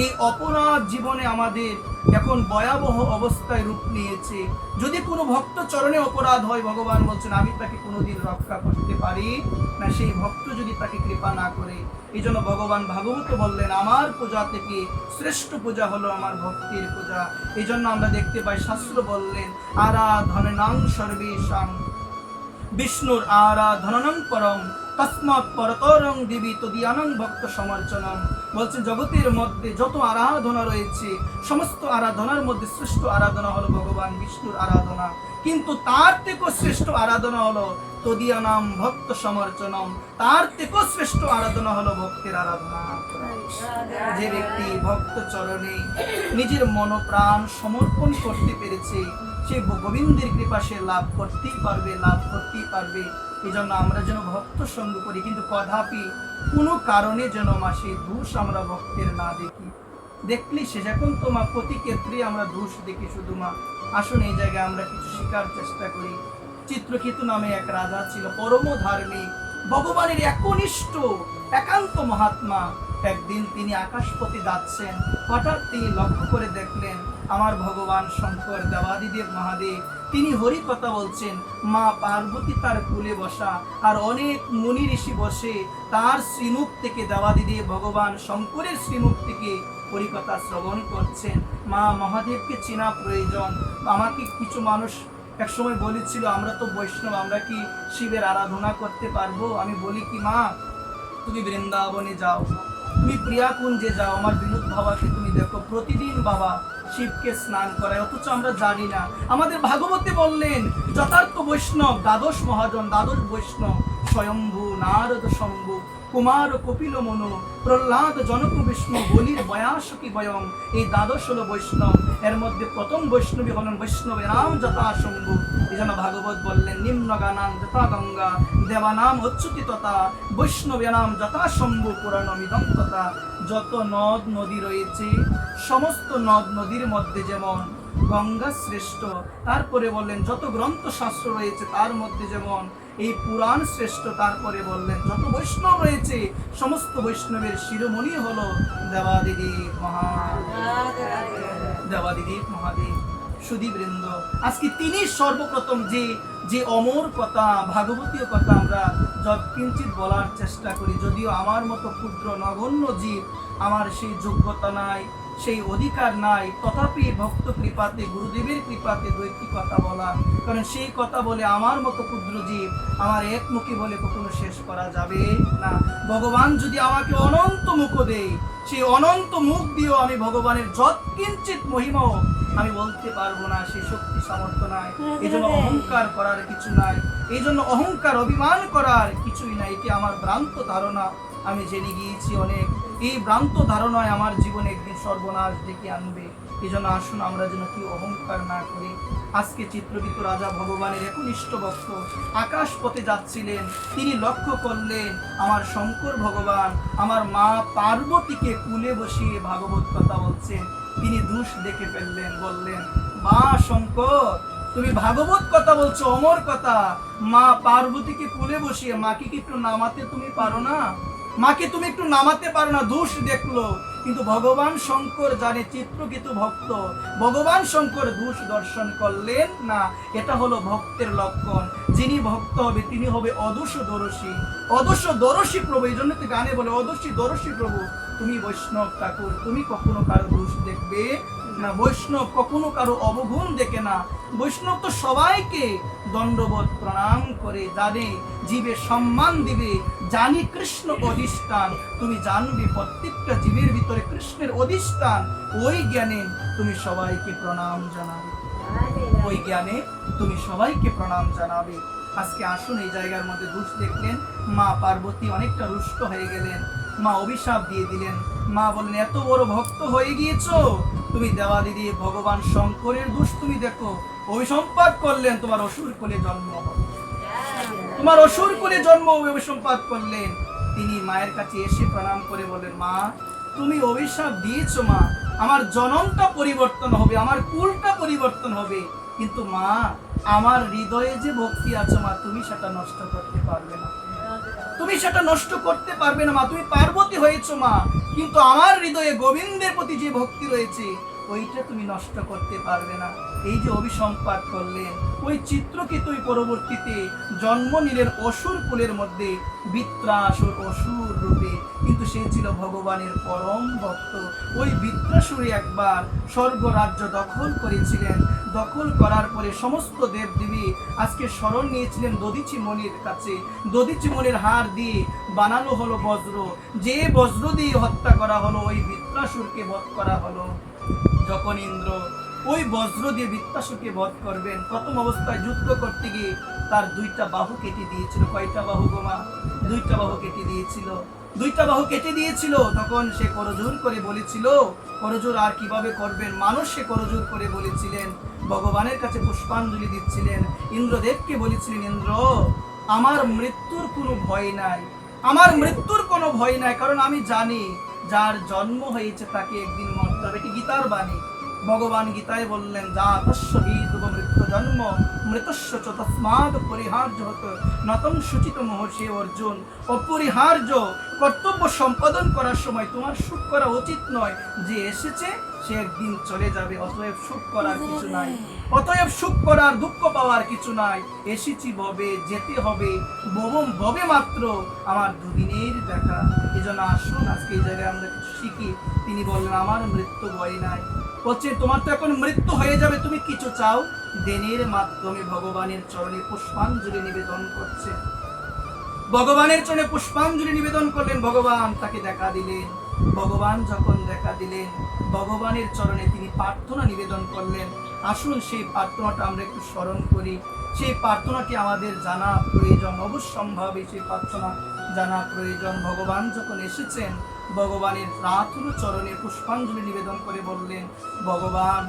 এই অপরাধ জীবনে আমাদের এখন ভয়াবহ অবস্থায় রূপ নিয়েছে। যদি কোনো ভক্ত চরণে অপরাধ হয়, ভগবান বলছেন আমি তাকে কোনোদিন রক্ষা করতে পারি না, সেই ভক্ত যদি তাকে কৃপা না করে। এই জন্য ভগবান ভাগবত বললেন আমার পূজা থেকে শ্রেষ্ঠ পূজা হলো আমার ভক্তির পূজা। এই জন্য আমরা দেখতে পাই শাস্ত্র বললেন আরাধনাং সর্বেষাং, বিষ্ণুর আরাধনাং পরম তস্মাৎ পরতরং দেবী তদিয়ানং ভক্ত সমর্চনম। বলছেন জগতের মধ্যে যত আরাধনা রয়েছে সমস্ত আরাধনার মধ্যে শ্রেষ্ঠ আরাধনা হলো ভগবান বিষ্ণুর আরাধনা, কিন্তু তার থেকেও শ্রেষ্ঠ আরাধনা হলো তদিয়ানাম ভক্ত সমর্চনম, তার থেকেও শ্রেষ্ঠ আরাধনা হলো ভক্তের আরাধনা। যে ব্যক্তি ভক্ত চরণে নিজের মনোপ্রাণ সমর্পণ করতে পেরেছে সে গোবিন্দের কৃপা সে লাভ করতেই পারবে, লাভ করতেই পারবে। এই জন্য আমরা যেন ভক্ত সঙ্গ করি, কিন্তু কদাপি কোনো কারণে যেন মা সেই দোষ আমরা ভক্তের না দেখি। দেখলি সে যখন তোমার প্রতি ক্ষেত্রে আমরা দোষ দেখি শুধু মা। আসুন এই জায়গায় আমরা কিছু শিকার চেষ্টা করি। চিত্রকেতু নামে এক রাজা ছিল, পরম ধার্মিক, ভগবানের একনিষ্ঠ একান্ত মহাত্মা। একদিন তিনি আকাশপথে যাচ্ছেন, হঠাৎ তিনি লক্ষ্য করে দেখলেন আমার ভগবান শঙ্কর দেবাদিদেব মহাদেব তিনি হরি কথা বলছেন। মা পার্বতী তার কুলে বসা, আর অনেক মুনি ঋষি বসে তার শ্রীমুখ থেকে, দেবাদিদেব ভগবান শঙ্করের শ্রীমুখ থেকে হরিকথা শ্রবণ করছেন। মা মহাদেবকে চেনা প্রয়োজন। আমাকে কিছু মানুষ একসময় বলেছিল, আমরা তো বৈষ্ণব, আমরা কি শিবের আরাধনা করতে পারবো? আমি বলি কি, মা তুমি বৃন্দাবনে যাও, তুমি প্রিয়াকুঞ্জে যাও, আমার বিনোদ বাবাকে তুমি দেখো, প্রতিদিন বাবা শিবকে স্নান করায়, অথচ আমরা জানি না। আমাদের ভাগবতে বললেন যথার্থ বৈষ্ণব দ্বাদশ মহাজন, দ্বাদশ বৈষ্ণব স্বয়ম্ভু নারদ শম্ভু কুমার কপিল মনু প্রহ্লাদ জনক বিষ্ণু বলির বয়াসকি বয়ং, এই দ্বাদশ হলো বৈষ্ণব। এর মধ্যে প্রথম বৈষ্ণবী হলেন বৈষ্ণবের নাম যথা শম্ভু। এই জন্য ভাগবত বললেন নিম্ন গানাম যথা গঙ্গা দেবানাম অচ্যুতি তথা বৈষ্ণবে নাম যথা শম্ভু পুরাণমিদং তথা। যত নদ নদী রয়েছে সমস্ত নদ নদীর মধ্যে যেমন গঙ্গা শ্রেষ্ঠ, তারপরে বললেন যত গ্রন্থ শাস্ত্র রয়েছে তার মধ্যে যেমন এই পুরাণ শ্রেষ্ঠ, তারপরে বললেন যত বৈষ্ণব রয়েছে সমস্ত বৈষ্ণবের শিরোমণি হলো দেবাদিদেব দেবাদিদেব মহাদেব। সুধীবৃন্দ, আজকে তিনি সর্বপ্রথম যে অমর কথা, ভাগবতীয় কথা আমরা যৎকিঞ্চিত বলার চেষ্টা করি, যদিও আমার মতো ক্ষুদ্র নগণ্য জীব, আমার সেই যোগ্যতা নাই, সেই অধিকার নাই, তথাপি ভক্ত কৃপাতে, গুরুদেবের কৃপাতে দুইটি কথা বলা, কারণ সেই কথা বলে আমার মতো ক্ষুদ্র জীব, আমার এক মুখে বলে কখনো শেষ করা যাবে না। ভগবান যদি আমাকে অনন্ত মুখ দেয়, সেই অনন্ত মুখ দিয়েও আমি ভগবানের যৎকিঞ্চিত মহিমাও আমি বলতে পারবো না, সেই শক্তি সামর্থ্য নাই। এই জন্য অহংকার করার কিছু নাই, এই জন্য অহংকার অভিমান করার কিছুই নাই। এটি আমার ভ্রান্ত ধারণা, আমি জেনে গিয়েছি অনেক। এই ভ্রান্ত ধারণায় আমার জীবনে একদিন সর্বনাশ ডেকে আনবে। এই জন্য আসুন আমরা যেন কি অহংকার না করি। আজকে চিত্রকৃত রাজা ভগবানের একনিষ্ঠ ভক্ত আকাশ পথে যাচ্ছিলেন, তিনি লক্ষ্য করলেন আমার শঙ্কর ভগবান আমার মা পার্বতীকে কুলে বসিয়ে ভাগবত কথা বলছেন। তিনি দোষ দেখে ফেললেন, বললেন মা শঙ্কর, তুমি ভাগবত কথা বলছো, অমর কথা, মা পার্বতীকে কুলে বসিয়ে মাকে কি একটু নামাতে তুমি পারো না? মাকে তুমি একটু নামাতে পারো না? দোষ দেখলো, কিন্তু ভগবান শঙ্কর জানে চিত্রকৃত ভক্ত, ভগবান শঙ্কর দোষ দর্শন করলেন না। এটা হলো ভক্তের লক্ষণ। যিনি ভক্ত হবে তিনি হবে অদোষ দোরসী, অদোষ দোরসী প্রভু। এই জন্য তো গানে বলে অদোষী দোরসী প্রভু। তুমি বৈষ্ণব ঠাকুর, তুমি কখনো কারো দোষ দেখবে না। বৈষ্ণব কখনো কারো অবগুণ দেখে না। বৈষ্ণব তো সবাইকে দণ্ডবোধ প্রণাম করে, জানে জীবে সম্মান দিবে, জানি কৃষ্ণ অধিষ্ঠান। তুমি জানবে প্রত্যেকটা জীবের ভিতরে কৃষ্ণের অধিষ্ঠান। ওই জ্ঞানে তুমি সবাইকে প্রণাম জানাবে, ওই জ্ঞানে তুমি সবাইকে প্রণাম জানাবে। আজকে আসুন এই জায়গার মধ্যে দোষ দেখলেন, মা পার্বতী অনেকটা রুষ্ট হয়ে গেলেন, মা অভিশাপ দিয়ে দিলেন। মা বললেন এত বড় ভক্ত হয়ে গিয়েছো তুমি, দেবাদিদি ভগবান শঙ্করের দোষ তুমি দেখো, অভিসম্পাত করলেন, তোমার অসুর কোলে জন্ম হবে, তোমার অসুর কোলে জন্ম অভিসম্পাত করলেন। তিনি মায়ের কাছে এসে প্রণাম করে বলেন মা তুমি অভিশাপ দিয়েছো মা, আমার জনমটা পরিবর্তন হবে, আমার কুলটা পরিবর্তন হবে, কিন্তু মা আমার হৃদয়ে যে ভক্তি আছে মা তুমি সেটা নষ্ট করতে পারবে না, তুমি সেটা নষ্ট করতে পারবে না মা। তুমি পার্বতী হয়েছো মা, কিন্তু আমার হৃদয়ে গোবিন্দের প্রতি যে ভক্তি রয়েছে ওইটা তুমি নষ্ট করতে পারবে না। এই যে অভিসম্পাত করলেন, ওই চিত্রকেতুই পরবর্তীতে জন্ম নিলেন অসুর কুলের মধ্যে, বৃত্রাসুর অসুর রূপে, কিন্তু সে ছিল ভগবানের পরম ভক্ত। ওই বৃত্রাসুরে একবার স্বর্গ রাজ্য দখল করেছিলেন, দখল করার পরে সমস্ত দেবদেবী আজকে শরণ নিয়েছিলেন দধিচি মণির কাছে। দধিচি মণির হার দিয়ে বানানো হলো বজ্র, যে বজ্র দিয়ে হত্যা করা হলো, ওই বৃত্রাসুরকে বধ করা হলো। যখন ইন্দ্র ওই বজ্র দিয়ে বৃত্রাসুরকে বধ করবেন, প্রথম অবস্থায় যুদ্ধ করতে গিয়ে তার দুইটা বাহু কেটে দিয়েছিল। কয়টা বাহু গোমা? দুইটা বাহু কেটে দিয়েছিল, দুইটা বাহু কেটে দিয়েছিল। তখন সে করজোর করে বলেছিল, করজোর আর কিভাবে করবেন, মানুষ সে করজোর করে বলেছিলেন, ভগবানের কাছে পুষ্পাঞ্জলি দিচ্ছিলেন, ইন্দ্রদেবকে বলেছিলেন ইন্দ্র আমার মৃত্যুর কোনো ভয় নাই, আমার মৃত্যুর কোনো ভয় নাই, কারণ আমি জানি যার জন্ম হয়েছে তাকে একদিন মরতে হবে। এটি গীতার বাণী। ভগবান গীতায় বললেন জাতস্য বিদুব মৃত্যু জন্ম মৃতস্য চ তস্মাৎ পরিহার্য হত নতম সূচিত মহর্ষি অর্জুন। অপরিহার্য কর্তব্য সম্পাদন করার সময় তোমার সুখ করা উচিত নয়, যে এসেছে সে একদিন চলে যাবে। অতএব সুখ করার কিছু নাই, অতএব সুখ করার দুঃখ পাওয়ার কিছু নাই। এসেছি ভবে, যেতে হবে ভবে মাত্র, আমার দুদিনের দেখা। এই জন্য আসুন আজকে এই জায়গায় আমরা কিছু শিখি। তিনি বললেন আমার মৃত্যু ভয় নাই। বলছে তোমার তো এখন মৃত্যু হয়ে যাবে, তুমি কিছু চাও। দেনের মাধ্যমে ভগবানের চরণে পুষ্পাঞ্জলি নিবেদন করছে। ভগবানের চরণে পুষ্পাঞ্জলি নিবেদন করলেন, ভগবান তাকে দেখা দিলেন। ভগবান যখন দেখা দিলেন, ভগবানের চরণে তিনি প্রার্থনা নিবেদন করলেন। আসুন সেই প্রার্থনাটা আমরা একটু স্মরণ করি। সেই প্রার্থনাটি আমাদের জানা প্রয়োজন, অবশ্যম্ভাবী সেই প্রার্থনা জানা প্রয়োজন। ভগবান যখন এসেছেন, ভগবানের প্রার্থন চরণে পুষ্পাঞ্জলি নিবেদন করে বললেন, ভগবান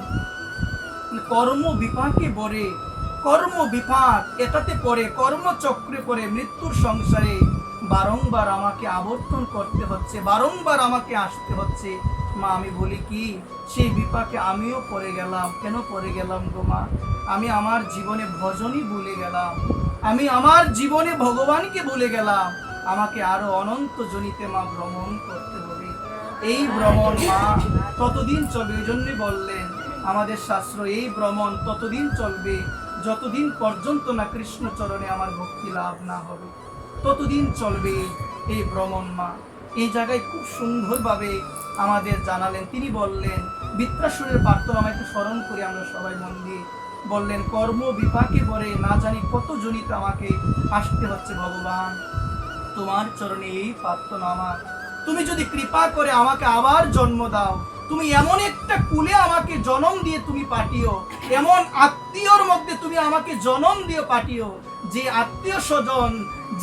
কর্ম বিপাকে বরে, কর্ম বিপাক এটাতে পড়ে, কর্মচক্রে পড়ে মৃত্যুর সংসারে বারংবার আমাকে আবর্তন করতে হচ্ছে, বারংবার আমাকে আসতে হচ্ছে। মা আমি বলি কি, সেই বিপাকে আমিও পড়ে গেলাম। কেন পড়ে গেলাম গো মা? আমি আমার জীবনে ভজনই ভুলে গেলাম, আমি আমার জীবনে ভগবানকে ভুলে গেলাম। আমাকে আরো অনন্ত জনিতে মা ভ্রমণ করতে হবে। এই ভ্রমণ মা ততদিন চলবে। এই জন্যই বললেন আমাদের শাস্ত্র, এই ভ্রমণ ততদিন চলবে যতদিন পর্যন্ত না কৃষ্ণ চরণে আমার ভক্তি লাভ না হবে, ততদিন চলবে এই ভ্রমণ মা। এই জায়গায় খুব সুন্দরভাবে আমাদের জানালেন। তিনি বললেন, বৃত্রাসুরের প্রার্থনা আমরা একটু স্মরণ করি আমরা সবাই মন দিয়ে। বললেন কর্ম বিপাকে পরে না জানি কত জনিত আমাকে আসতে হচ্ছে। ভগবান তোমার চরণে এই প্রার্থনা আমার, তুমি যদি কৃপা করে আমাকে আবার জন্ম দাও, তুমি এমন একটা কুলে আমাকে জন্ম দিয়ে তুমি পাঠিও, এমন আত্মীয়র মধ্যে তুমি আমাকে জন্ম দিয়ে পাঠিও, যে আত্মীয় স্বজন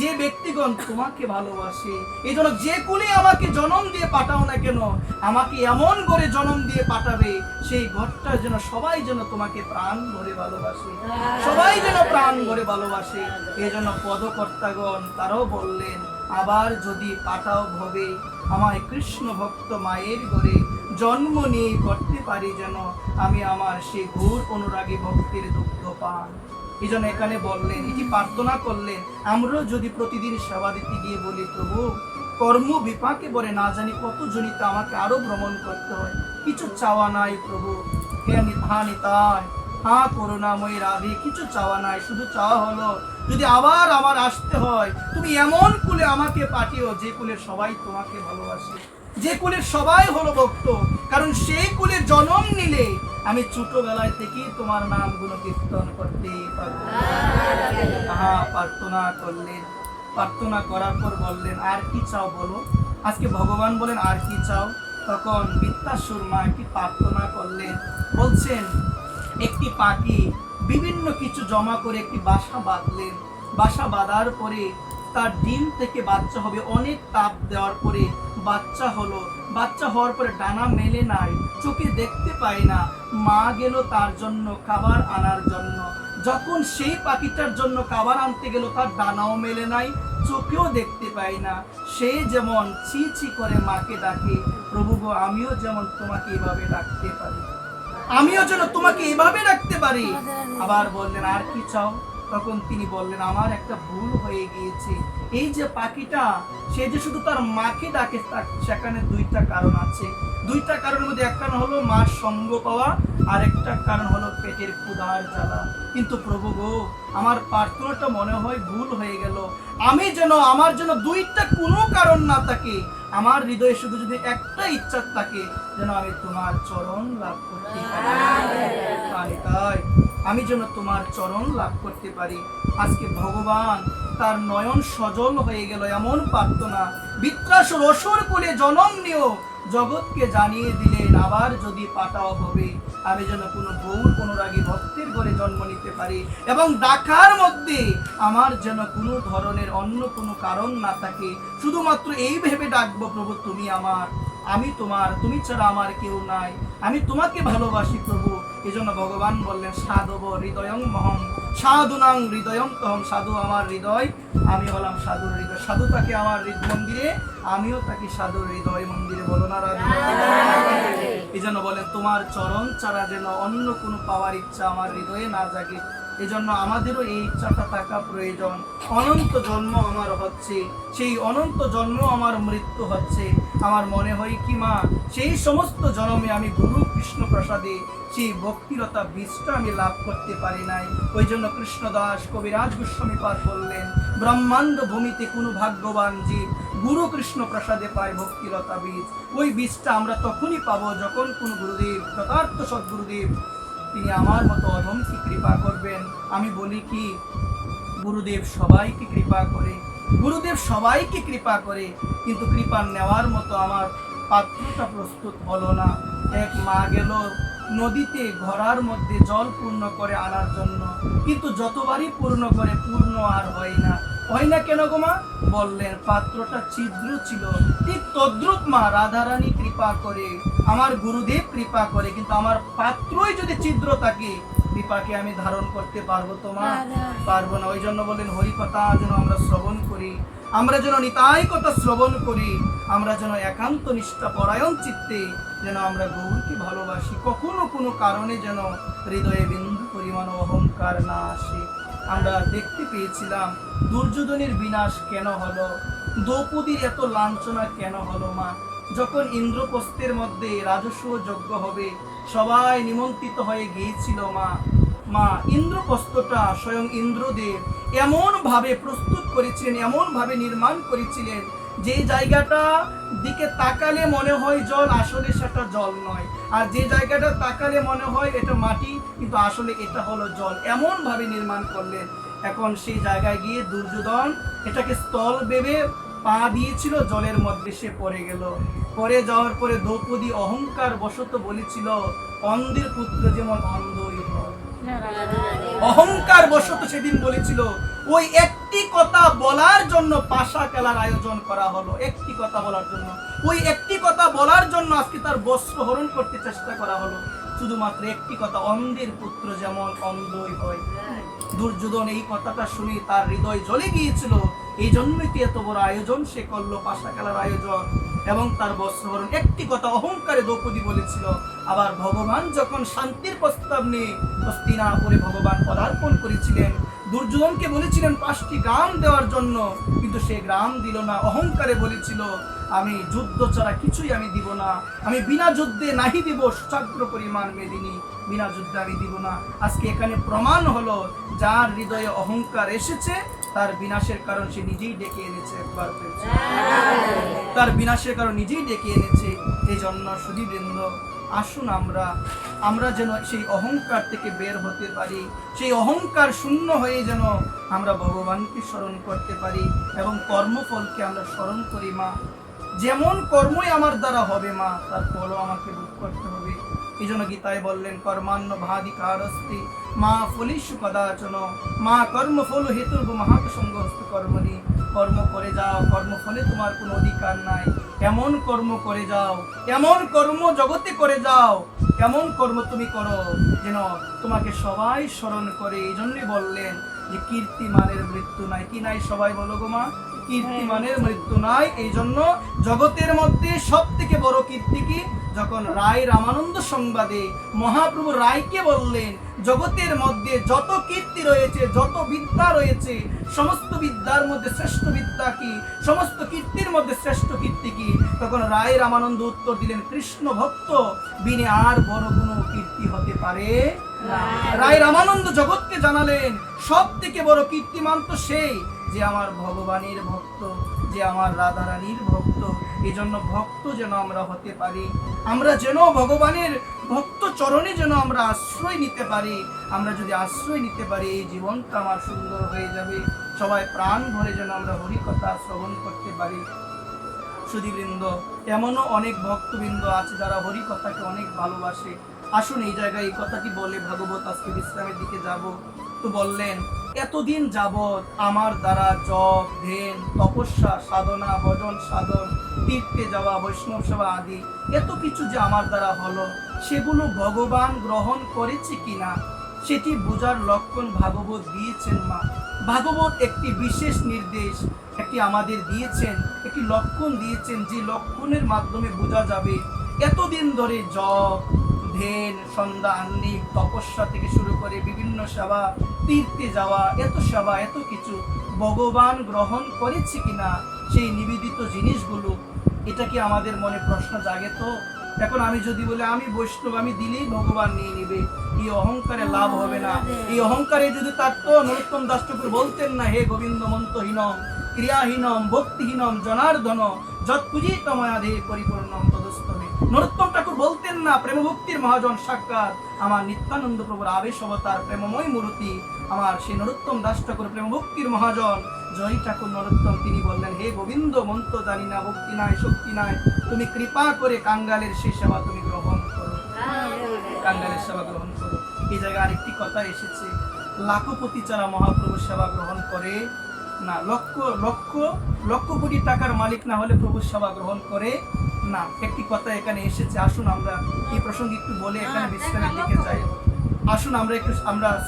যে ব্যক্তিগণ তোমাকে ভালোবাসে। এই জন্য যে কুলে আমাকে জন্ম দিয়ে পাঠাও না কেন, আমাকে এমন করে জন্ম দিয়ে পাঠাবে সেই ঘরটা যেন সবাই যেন তোমাকে প্রাণ ভরে ভালোবাসে, সবাই যেন প্রাণ ভরে ভালোবাসে। এই জন্য পদকর্তাগণ তারাও বললেন, আবার যদি পাঠাও ভবে আমায় কৃষ্ণ ভক্ত মায়ের ঘরে জন্ম নিয়ে করতে পারি, যেন আমি আমার সেই ঘোর অনুরাগী ভক্তির দুগ্ধ পান। এই জন্য এখানে বললেন, এটি প্রার্থনা করলেন। আমরাও যদি প্রতিদিন সেবা দিতে গিয়ে বলি, প্রভু কর্ম বিপাকে বলে না জানি কত জনিতে আমাকে আরো ভ্রমণ করতে হয়, কিছু চাওয়া নাই প্রভু, হা নিতাই, হা করুণাময়ী রাধে, কিছু চাওয়া নাই, শুধু চাওয়া হলো যদি আবার আমার আসতে হয়, তুমি এমন কুলে আমাকে পাঠিও যে কুলের সবাই তোমাকে ভালোবাসে, যে কুলের সবাই হলো ভক্ত। কারণ সেই কুলে জন্ম নিলে আমি ছোটবেলায় থেকে তোমার নাম গুণ কীর্তন করতে পারবো। প্রার্থনা করলেন। প্রার্থনা করার পর বললেন, আর কি চাও বলো। আজকে ভগবান বলেন আর কি চাও। তখন বৃত্রাসুর মা একটি প্রার্থনা করলেন। বলছেন, একটি পাখি বিভিন্ন কিছু জমা করে একটি বাসা বাঁধলেন। বাসা বাঁধার পরে তার ডিম থেকে বাচ্চা হবে, অনেক তাপ দেওয়ার পরে বাচ্চা হলো। বাচ্চা হওয়ার পরে ডানা মেলে নাই, চোখে দেখতে পায় না। মা গেল তার জন্য খাবার আনার জন্য। যখন সেই পাখিটার জন্য খাবার আনতে গেল, তার ডানাও মেলে নাই, চোখেও দেখতে পায় না। সে যেমন ছি ছি করে মাকে ডাকে, প্রভু গো আমিও যেমন তোমাকে এভাবে ডাকতে পারি, আমিও যেন তোমাকে এভাবে ডাকতে পারি। আবার বললেন আর কি চাও। তখন তিনি বললেন, আমার একটা ভুল হয়ে গিয়েছে। এই যে পাখিটা, সে যে শুধু তার মাকে ডাকে, সেখানে দুইটা কারণ আছে। দুইটা কারণের মধ্যে এক কারণ হলো মার সঙ্গ পাওয়া, আর একটা কারণ হলো পেটের ক্ষুধার জ্বালা। কিন্তু প্রভু গো, আমার প্রার্থনাটা মনে হয় ভুল হয়ে গেল। আমি যেন, আমার যেন দুইটা কোনো কারণ না থাকে, আমার হৃদয়ে শুধু যদি একটা ইচ্ছা থাকে, যেন আমি তোমার চরণ লাভ করতে পারি, তাই আমি যেন তোমার চরণ লাভ করতে পারি। আজকে ভগবান তার নয়ন সজল হয়ে গেল। এমন প্রার্থনা, বৃত্রাসুর অসুর কুলে জন্ম নিও, জগৎকে জানিয়ে দিলেন, আবার যদি পাঠাও হবে আমি যেন কোনো গৌর অনুরাগী ভক্তের ঘরে জন্ম নিতে পারি, এবং ডাকার মধ্যে আমার যেন কোনো ধরনের অন্য কোনো কারণ না থাকে, শুধুমাত্র এই ভেবে ডাকবো, প্রভু তুমি আমার, আমি তোমার, তুমি ছাড়া আমার কেউ নাই, আমি তোমাকে ভালোবাসি প্রভু। এই জন্য ভগবান বললেন, সাধব হৃদয়ং মহম সাধুনাং হৃদয়ং তহম, সাধু আমার হৃদয়, আমি হলাম সাধুর হৃদয়। সাধু তাকে আমার মন্দিরে, আমিও তাকে সাধুর হৃদয় মন্দিরে। বলো না রাধে। এই জন্য বলেন, তোমার চরণ ছাড়া যেন অন্য কোনো পাওয়ার ইচ্ছা আমার হৃদয়ে না জাগে। এই জন্য আমাদেরও এই ইচ্ছাটা থাকা প্রয়োজন। অনন্ত জন্ম আমার হচ্ছে, সেই অনন্ত জন্ম আমার মৃত্যু হচ্ছে, আমার মনে হয় কি মা, সেই সমস্ত জন্মে আমি গুরু কৃষ্ণ প্রসাদে সেই ভক্তিলতা বীজটা আমি লাভ করতে পারি নাই। ওই জন্য কৃষ্ণদাস কবিরাজ গোস্বামী পাদ বললেন, ব্রহ্মাণ্ড ভূমিতে কোনো ভাগ্যবান জীব গুরু কৃষ্ণ প্রসাদে পায় ভক্তিলতা বীজ। ওই বীজটা আমরা তখনই পাবো যখন কোন গুরুদেব, যথার্থ সদ্গুরুদেব তিনি আমার মতো অধমকে কৃপা করবেন। আমি বলি কি, গুরুদেব সবাইকে কৃপা করে, গুরুদেব সবাইকে কৃপা করে, কিন্তু কৃপা নেওয়ার মতো আমার পাত্রটা প্রস্তুত হলো না। এক মা গেল নদীতে ঘড়ার মধ্যে জল পূর্ণ করে আনার জন্য, কিন্তু যতবারই পূর্ণ করে পূর্ণ আর হয় না। হয় না কেন গো মা? বললেন পাত্রটা ছিদ্র ছিল। ঠিক তদ্রুপ মা রাধারানী কৃপা করে, আমার গুরুদেব কৃপা করে, কিন্তু আমার পাত্রই যদি ছিদ্র থাকে, কৃপাকে আমি ধারণ করতে পারবো তো মা? পারবো না। ওই জন্য বলেন হরি কথা যেন আমরা শ্রবণ করি, আমরা যেন নিতাই কথা শ্রবণ করি, আমরা যেন একান্ত নিষ্ঠা পরায়ণ চিত্তে যেন আমরা গৌরকে ভালোবাসি। কখনো কোনো কারণে যেন হৃদয়ে বিন্দু পরিমাণ অহংকার না আসে। আমরা দেখতে পেয়েছিলাম দুর্যোধনের বিনাশ কেন হলো, দ্রৌপদীর এত লাঞ্ছনা কেন হলো মা? যখন ইন্দ্রপ্রস্থের মধ্যে রাজস্ব যজ্ঞ হবে, সবাই নিমন্ত্রিত হয়ে গিয়েছিল মা ইন্দ্রপ্রস্থটা স্বয়ং ইন্দ্রদেব এমন ভাবে প্রস্তুত করেছিলেন, এমন ভাবে নির্মাণ করেছিলেন, যে জায়গাটা দিকে তাকালে মনে হয় জল, আসলে সেটা জল নয়। আর যে জায়গাটা তাকালে মনে হয় এটা মাটি, কিন্তু আসলে এটা হলো জল। এমন ভাবে নির্মাণ করলেন। এখন সেই জায়গায় গিয়ে দুর্যোধন এটাকে স্থল ভেবে পা দিয়েছিল, জলের মধ্যে সে পড়ে গেল। পড়ে যাওয়ার পরে দ্রৌপদী অহংকার বশত বলেছিল, অন্ধের পুত্র যেমন অন্ধই হয়। অহংকার বশত সেদিন বলেছিল। ওই একটি কথা বলার জন্য পাশা খেলার আয়োজন করা হলো, একটি কথা বলার জন্য, ওই একটি কথা বলার জন্য আজকে তার বস্ত্র হরণ করতে চেষ্টা করা হলো, শুধুমাত্র একটি কথা, অন্ধের পুত্র যেমন অন্ধই হয়। দুর্যোধন এই কথাটা শুনে তার হৃদয় জ্বলে গিয়েছিল। এই জন্যই এত বড় আয়োজন সে করলো, পাশা খেলার আয়োজন এবং তার বস্ত্রহরণ। একটি কথা অহংকারে দ্রৌপদী বলেছিল। আবার ভগবান যখন শান্তির প্রস্তাব নিয়ে হস্তিনাপুরে ভগবান পদার্পণ করেছিলেন, দুর্যোধনকে বলেছিলেন 5টি গ্রাম দেওয়ার জন্য, কিন্তু সে গ্রাম দিল না। অহংকারে বলেছিল, আমি যুদ্ধ ছাড়া কিছুই আমি দিব না, আমি বিনা যুদ্ধে নাহি দিব সুচাগ্র পরিমাণ মেদিনী, বিনা যুদ্ধে আমি দিব না। আজকে এখানে প্রমাণ হলো, যার হৃদয়ে অহংকার এসেছে তার বিনাশের কারণ সে নিজেই ডেকে এনেছে। একবার তার বিনাশের কারণ নিজেই ডেকে এনেছে। এই জন্য সুধীবৃন্দ, আসুন আমরা যেন সেই অহংকার থেকে বের হতে পারি, সেই অহংকার শূন্য হয়ে যেন আমরা ভগবানকে স্মরণ করতে পারি এবং কর্মফলকে আমরা স্মরণ করি। মা, যেমন কর্মই আমার দ্বারা হবে মা, তার ফলও আমাকে ভোগ করতে হবে। এই জন্য গীতায় বললেন, কর্মান্ন ভাধিকারস্তি মা ফলিষু কদাচন, মা কর্মফল হেতুর মহাত সঙ্গস্ত কর্মণি। কর্ম করে যাও, কর্মফলে তোমার কোনো অধিকার নাই। এমন কর্ম করে যাও, এমন কর্ম জগতে করে যাও, এমন কর্ম তুমি করো যেন তোমাকে সবাই স্মরণ করে। এই জন্যই বললেন যে কীর্তিমানের মৃত্যু নাই। কি নাই? সবাই বলো গো মা, কীর্তিমানের মৃত্যু নাই। এই জন্য জগতের মধ্যে সব থেকে বড় কীর্তি কি? যখন রায় রামানন্দ সংবাদে মহাপ্রভু রায়কে বললেন, জগতের মধ্যে যত কীর্তি রয়েছে, যত বিদ্যা রয়েছে, সমস্ত বিদ্যার মধ্যে শ্রেষ্ঠ বিদ্যা কি, সমস্ত কীর্তির মধ্যে শ্রেষ্ঠ কীর্তি কি? তখন রায় রামানন্দ উত্তর দিলেন, কৃষ্ণ ভক্ত বিনে আর বড় কোনো কীর্তি হতে পারে না। রায় রামানন্দ জগৎকে জানালেন, সব থেকে বড় কীর্তিমান তো সেই যে আমার ভগবানের ভক্ত, যে আমার রাধারানীর ভক্ত। এই জন্য ভক্ত যেন আমরা হতে পারি, আমরা যেন ভগবানের ভক্ত চরণে যেন আমরা আশ্রয় নিতে পারি। আমরা যদি আশ্রয় নিতে পারি, এই জীবনটা আমার সুন্দর হয়ে যাবে। সবাই প্রাণ ভরে যেন আমরা হরিকথা শ্রবণ করতে পারি। সুধীবৃন্দ, এমনও অনেক ভক্তবৃন্দ আছে যারা হরিকথাকে অনেক ভালোবাসে। আসুন এই জায়গায় এই কথাটি বলে ভাগবত আজকে বিশ্রামের দিকে যাব। তো বললেন, এতদিন যাবৎ আমার দ্বারা জপ, ধ্যান, তপস্যা, সাধনা, ভজন সাধন, তীর্থে যাওয়া, বৈষ্ণব সেবা আদি এত কিছু যে আমার দ্বারা হলো, সেগুলো ভগবান গ্রহণ করেছে কিনা সেটি বোঝার লক্ষণ ভাগবত দিয়েছেন মা। ভাগবত একটি বিশেষ নির্দেশ একটি আমাদের দিয়েছেন, একটি লক্ষণ দিয়েছেন, যে লক্ষণের মাধ্যমে বোঝা যাবে এতদিন ধরে জপ, ধ্যান, সন্ধ্যা, আহ্নিক, তপস্যা থেকে শুরু করে বিভিন্ন সেবা, তীর্থে যাওয়া, এত সেবা, এত কিছু ভগবান গ্রহণ করেছে কিনা সেই নিবেদিত জিনিসগুলো। এটা কি আমাদের মনে প্রশ্ন জাগে? তো এখন আমি যদি বলি আমি বৈষ্ণব, আমি দিলেই ভগবান নিয়ে নিবে, এই অহংকারে লাভ হবে না। এই অহংকারে যদি থাকতো নরোত্তম দাস ঠাকুর বলতেন না, হে গোবিন্দ মন্ত্রহীনম ক্রিয়াহীনম ভক্তিহীনম জনার্দন যৎ পূজিত মায়াধে পরিপূর্ণম তদস্তমে। নরোত্তম ঠাকুর বলতেন না, প্রেম ভক্তির মহাজন সাক্ষাৎ আমার নিত্যানন্দ প্রভুর আবেশ অবতার প্রেমময় মূর্তি আমার সেই নরোত্তম দাস ঠাকুর প্রেম ভক্তির মহাজন জয় ঠাকুর নরোত্তম, তিনি বললেন, হে গোবিন্দ মন্ত্র জানি না, ভক্তি নাই, শক্তি নাই, তুমি কৃপা করে কাঙ্গালের সেই সেবা তুমি গ্রহণ করো, কাঙ্গালের সেবা গ্রহণ করো। এই জায়গায় আরেকটি কথা এসেছে, লাখপতি ছাড়া মহাপ্রভু সেবা গ্রহণ করে না, লক্ষ লক্ষ লক্ষ কোটি টাকার মালিক না হলে প্রভু সেবা গ্রহণ করে না। একটি কথা এখানে এসেছে, আসুন আমরা এই প্রসঙ্গে একটু বলে এখানে বিশ্রামের দিকে যাই। আসুন আমরা একটু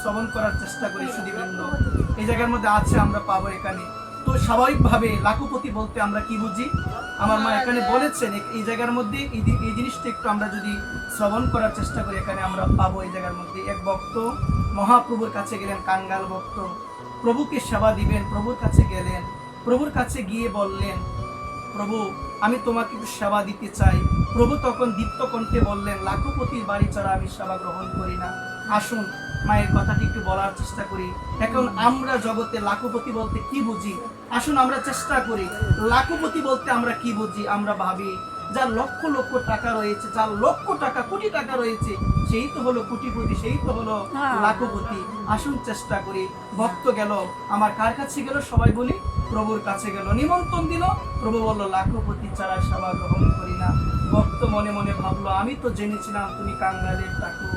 শ্রবণ করার চেষ্টা করি সুধীবৃন্দ। এই জায়গার মধ্যে আছে, আমরা পাবো এখানে। তো স্বাভাবিকভাবে লাখপতি বলতে আমরা কি বুঝি? আমার মা এখানে বলেছেন, এই জায়গার মধ্যে এই জিনিসটা একটু আমরা যদি শ্রবণ করার চেষ্টা করি, এখানে আমরা পাবো এই জায়গার মধ্যে এক ভক্ত মহাপ্রভুর কাছে গেলেন, কাঙ্গাল ভক্ত, প্রভুকে সেবা দিবেন, প্রভুর কাছে গেলেন, প্রভুর কাছে গিয়ে বললেন, প্রভু আমি তোমাকে একটু সেবা দিতে চাই। প্রভু তখন দীপ্ত কণ্ঠে বললেন, লাখপতির বাড়ি ছাড়া আমি সেবা গ্রহণ করি না। আসুন মায়ের কথাটি একটু বলার চেষ্টা করি। এখন আমরা জগতে লাখপতি বলতে কি বুঝি? আসুন আমরা চেষ্টা করি, লাখপতি বলতে আমরা কি বুঝি? আমরা ভাবি যার লক্ষ লক্ষ টাকা রয়েছে, যার লক্ষ টাকা কোটি টাকা রয়েছে, সেই তো হলো কোটিপতি, সেই তো হলো লাখপতি। আসুন চেষ্টা করি। ভক্ত গেল, আমার কার কাছে গেল? সবাই বলি প্রভুর কাছে গেল, নিমন্ত্রণ দিল, প্রভু বলল লাখপতি ছাড়া সেবা গ্রহণ করি না। ভক্ত মনে মনে ভাবলো, আমি তো জেনেছিলাম তুমি কাঙ্গালের ঠাকুর,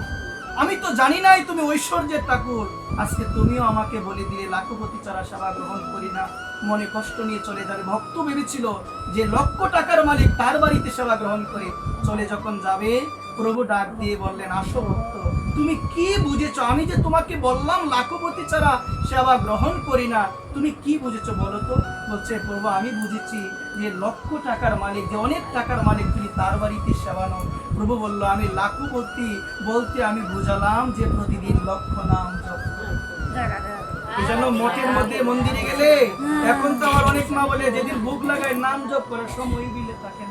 আমি তো জানি নাই তুমি ঐশ্বর্যের ঠাকুর, আজকে তুমিও আমাকে বলে দিলে লাখপতি ছাড়া সেবা গ্রহণ করি না। মনে কষ্ট নিয়ে চলে যাবে। ভক্ত ভেবেছিল যে লক্ষ টাকার মালিক, তার বাড়িতে সেবা গ্রহণ করে চলে যখন যাবে, প্রভু ডাক দিয়ে বললেন, আসো ভক্ত, তুমি কি বুঝেছো? আমি যে তোমাকে বললাম লাখপতি ছাড়া সেবা গ্রহণ করি না, তুমি কি বুঝেছো বলো তো? বলছে, প্রভু আমি বুঝেছি যে লক্ষ টাকার মালিক, যে অনেক টাকার মালিক, তুমি তার বাড়িতে সেবা নাও। প্রভু বলল, আমি লাখপতি বলতে আমি বুঝালাম যে প্রতিদিন লক্ষ নাম জপ। এই জন্য মঠের মধ্যে মন্দিরে গেলে এখন তো আমার অনেক মা বলে, যেদিন ভোগ লাগায় নাম জপ করার সময় বিলে থাকেন।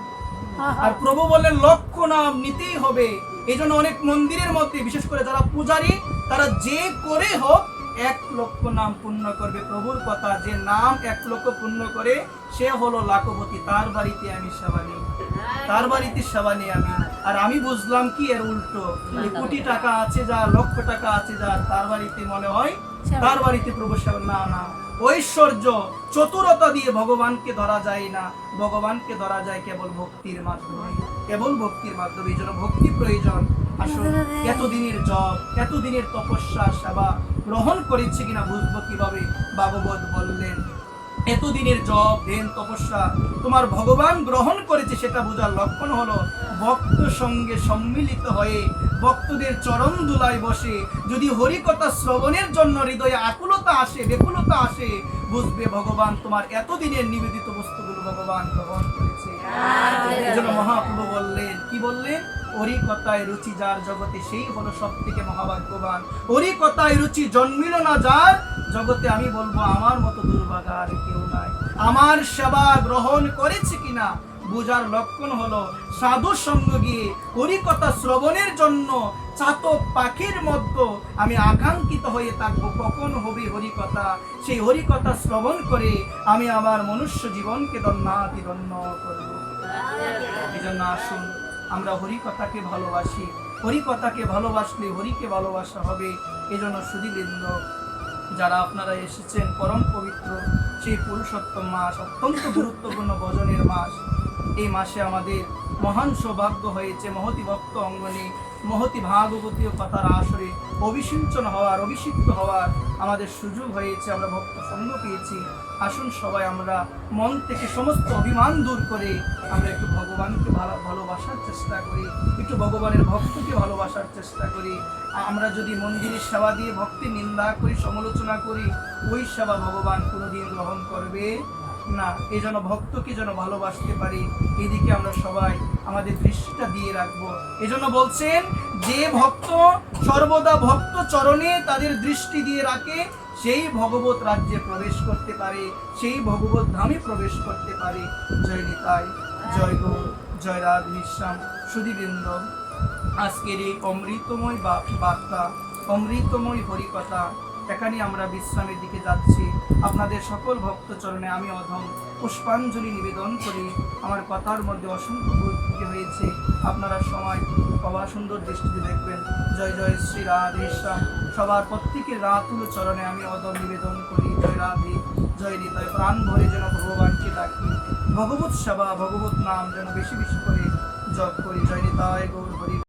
আর প্রভু বললেন লক্ষ নাম নিতেই হবে। এই জন্য অনেক মন্দিরের মধ্যে, বিশেষ করে যারা পূজারী, তারা যে করে হোক 1 লক্ষ নাম পূর্ণ করবে। প্রভুর কথা, যে নাম 1 লক্ষ পূর্ণ করে সে হলো লাখপতি, তার বাড়িতে আমি সেবা নিই, তার বাড়িতে সেবা নিই আমি। আর আমি বুঝলাম কি এর উল্টো, কোটি টাকা আছে যার, লক্ষ টাকা আছে যার, তার বাড়িতে মনে হয় তার বাড়িতে প্রভু সেবা না। না, ঐশ্বর্য চতুরতা দিয়ে ভগবানকে ধরা যায় না, ভগবানকে ধরা যায় কেবল ভক্তির মাধ্যমে, কেবল ভক্তির মাধ্যমে। এই জন্য ভক্তি প্রয়োজন। আসলে এতদিনের জপ, এতদিনের তপস্যা সেবা গ্রহণ করেছে কিনা বুঝবো কিভাবে? ভাগবত বললেন, এতদিনের জপ ধ্যান তপস্যা তোমার ভগবান গ্রহণ করেছে, সেটা বোঝার লক্ষণ হলো ভক্ত সঙ্গে সম্মিলিত হয়ে ভক্তদের চরণ ধুলায় বসে যদি হরিকথা শ্রবণের জন্য হৃদয়ে আকুলতা আসে, ব্যাকুলতা আসে, বুঝবে ভগবান তোমার এতদিনের নিবেদিত বস্তুগুলো ভগবান গ্রহণ করেছে। এজন্য মহাপ্রভু বললেন, কি বললেন? হরিকথায় রুচি যার জগতে, সেই হলো সব থেকে মহাভাগ্যবান। হরিকথায় রুচি জন্মিল না যার জগতে, আমি বলবো আমার মতো দুর্ভাগা আর কেউ নাই। আমার সেবা গ্রহণ করেছে কিনা বুঝার লক্ষণ হলো সাধু সঙ্গ গিয়ে হরিকথা শ্রবণের জন্য চাতক পাখির মতো আমি আকাঙ্ক্ষিত হয়ে থাকবো, কখন হবে হরিকথা। সেই হরিকথা শ্রবণ করে আমি আমার মনুষ্য জীবনকে ধন্য করব। এই জন্য আসুন আমরা হরিকথাকে ভালোবাসি, হরিকথাকে ভালোবাসলে হরিকে ভালোবাসা হবে। এই জন্য সুধীবৃন্দ, যারা আপনারা এসেছেন, পরম পবিত্র সেই পুরুষোত্তম মাস, অত্যন্ত গুরুত্বপূর্ণ ভজনের মাস, এই মাসে আমাদের মহান সৌভাগ্য হয়েছে মহতি ভক্ত অঙ্গনে, মহতি ভাগবতীয় কথার আসরে অভিষিঞ্চন হওয়ার, অভিষিক্ত হওয়ার আমাদের সুযোগ হয়েছে, আমরা ভক্ত সঙ্গ পেয়েছি। আসুন সবাই আমরা মন থেকে সমস্ত অভিমান দূর করে আমরা একটু ভগবানকে ভালোবাসার চেষ্টা করি, একটু ভগবানের ভক্তকে ভালোবাসার চেষ্টা করি। আমরা যদি মন্দিরে সেবা দিয়ে ভক্তি নিন্দা করি, সমালোচনা করি, ওই সেবা ভগবান কোনোদিন গ্রহণ করবে না। এই জন্য ভক্তকে যেন ভালোবাসতে পারি, এদিকে আমরা সবাই আমাদের দৃষ্টিটা দিয়ে রাখবো। এই জন্য বলছেন, যে ভক্ত সর্বদা ভক্ত চরণে তাদের দৃষ্টি দিয়ে রাখে, সেই ভগবত রাজ্যে প্রবেশ করতে পারে, সেই ভগবত ধামে প্রবেশ করতে পারে। জয় নিতাই। জয় গৌর, জয় রাধেশ্যাম। সুধীবৃন্দ, আজকের এই অমৃতময় বার্তা, অমৃতময় হরিকথা, এখানে আমরা বিশ্রামের দিকে যাচ্ছি। আপনাদের সকল ভক্ত চরণে আমি অধম পুষ্পাঞ্জলি নিবেদন করি। আমার কথার মধ্যে অসংখ্য ভুল ত্রুটি হয়েছে, আপনারা সময় বাবা সুন্দর দৃষ্টিতে দেখবেন। জয় জয় শ্রী রাধেশ্যাম। সবার প্রত্যেকের রাতুল চরণে আমি অধম নিবেদন করি। জয় রাধে, জয় হৃদয় প্রাণ ভরে যেন ভগবানকে ডাকি, ভগবত সেবা ভগবত নাম যেন বেশি বেশি করে জপ করি। জয় হৃদয় গৌর হরি।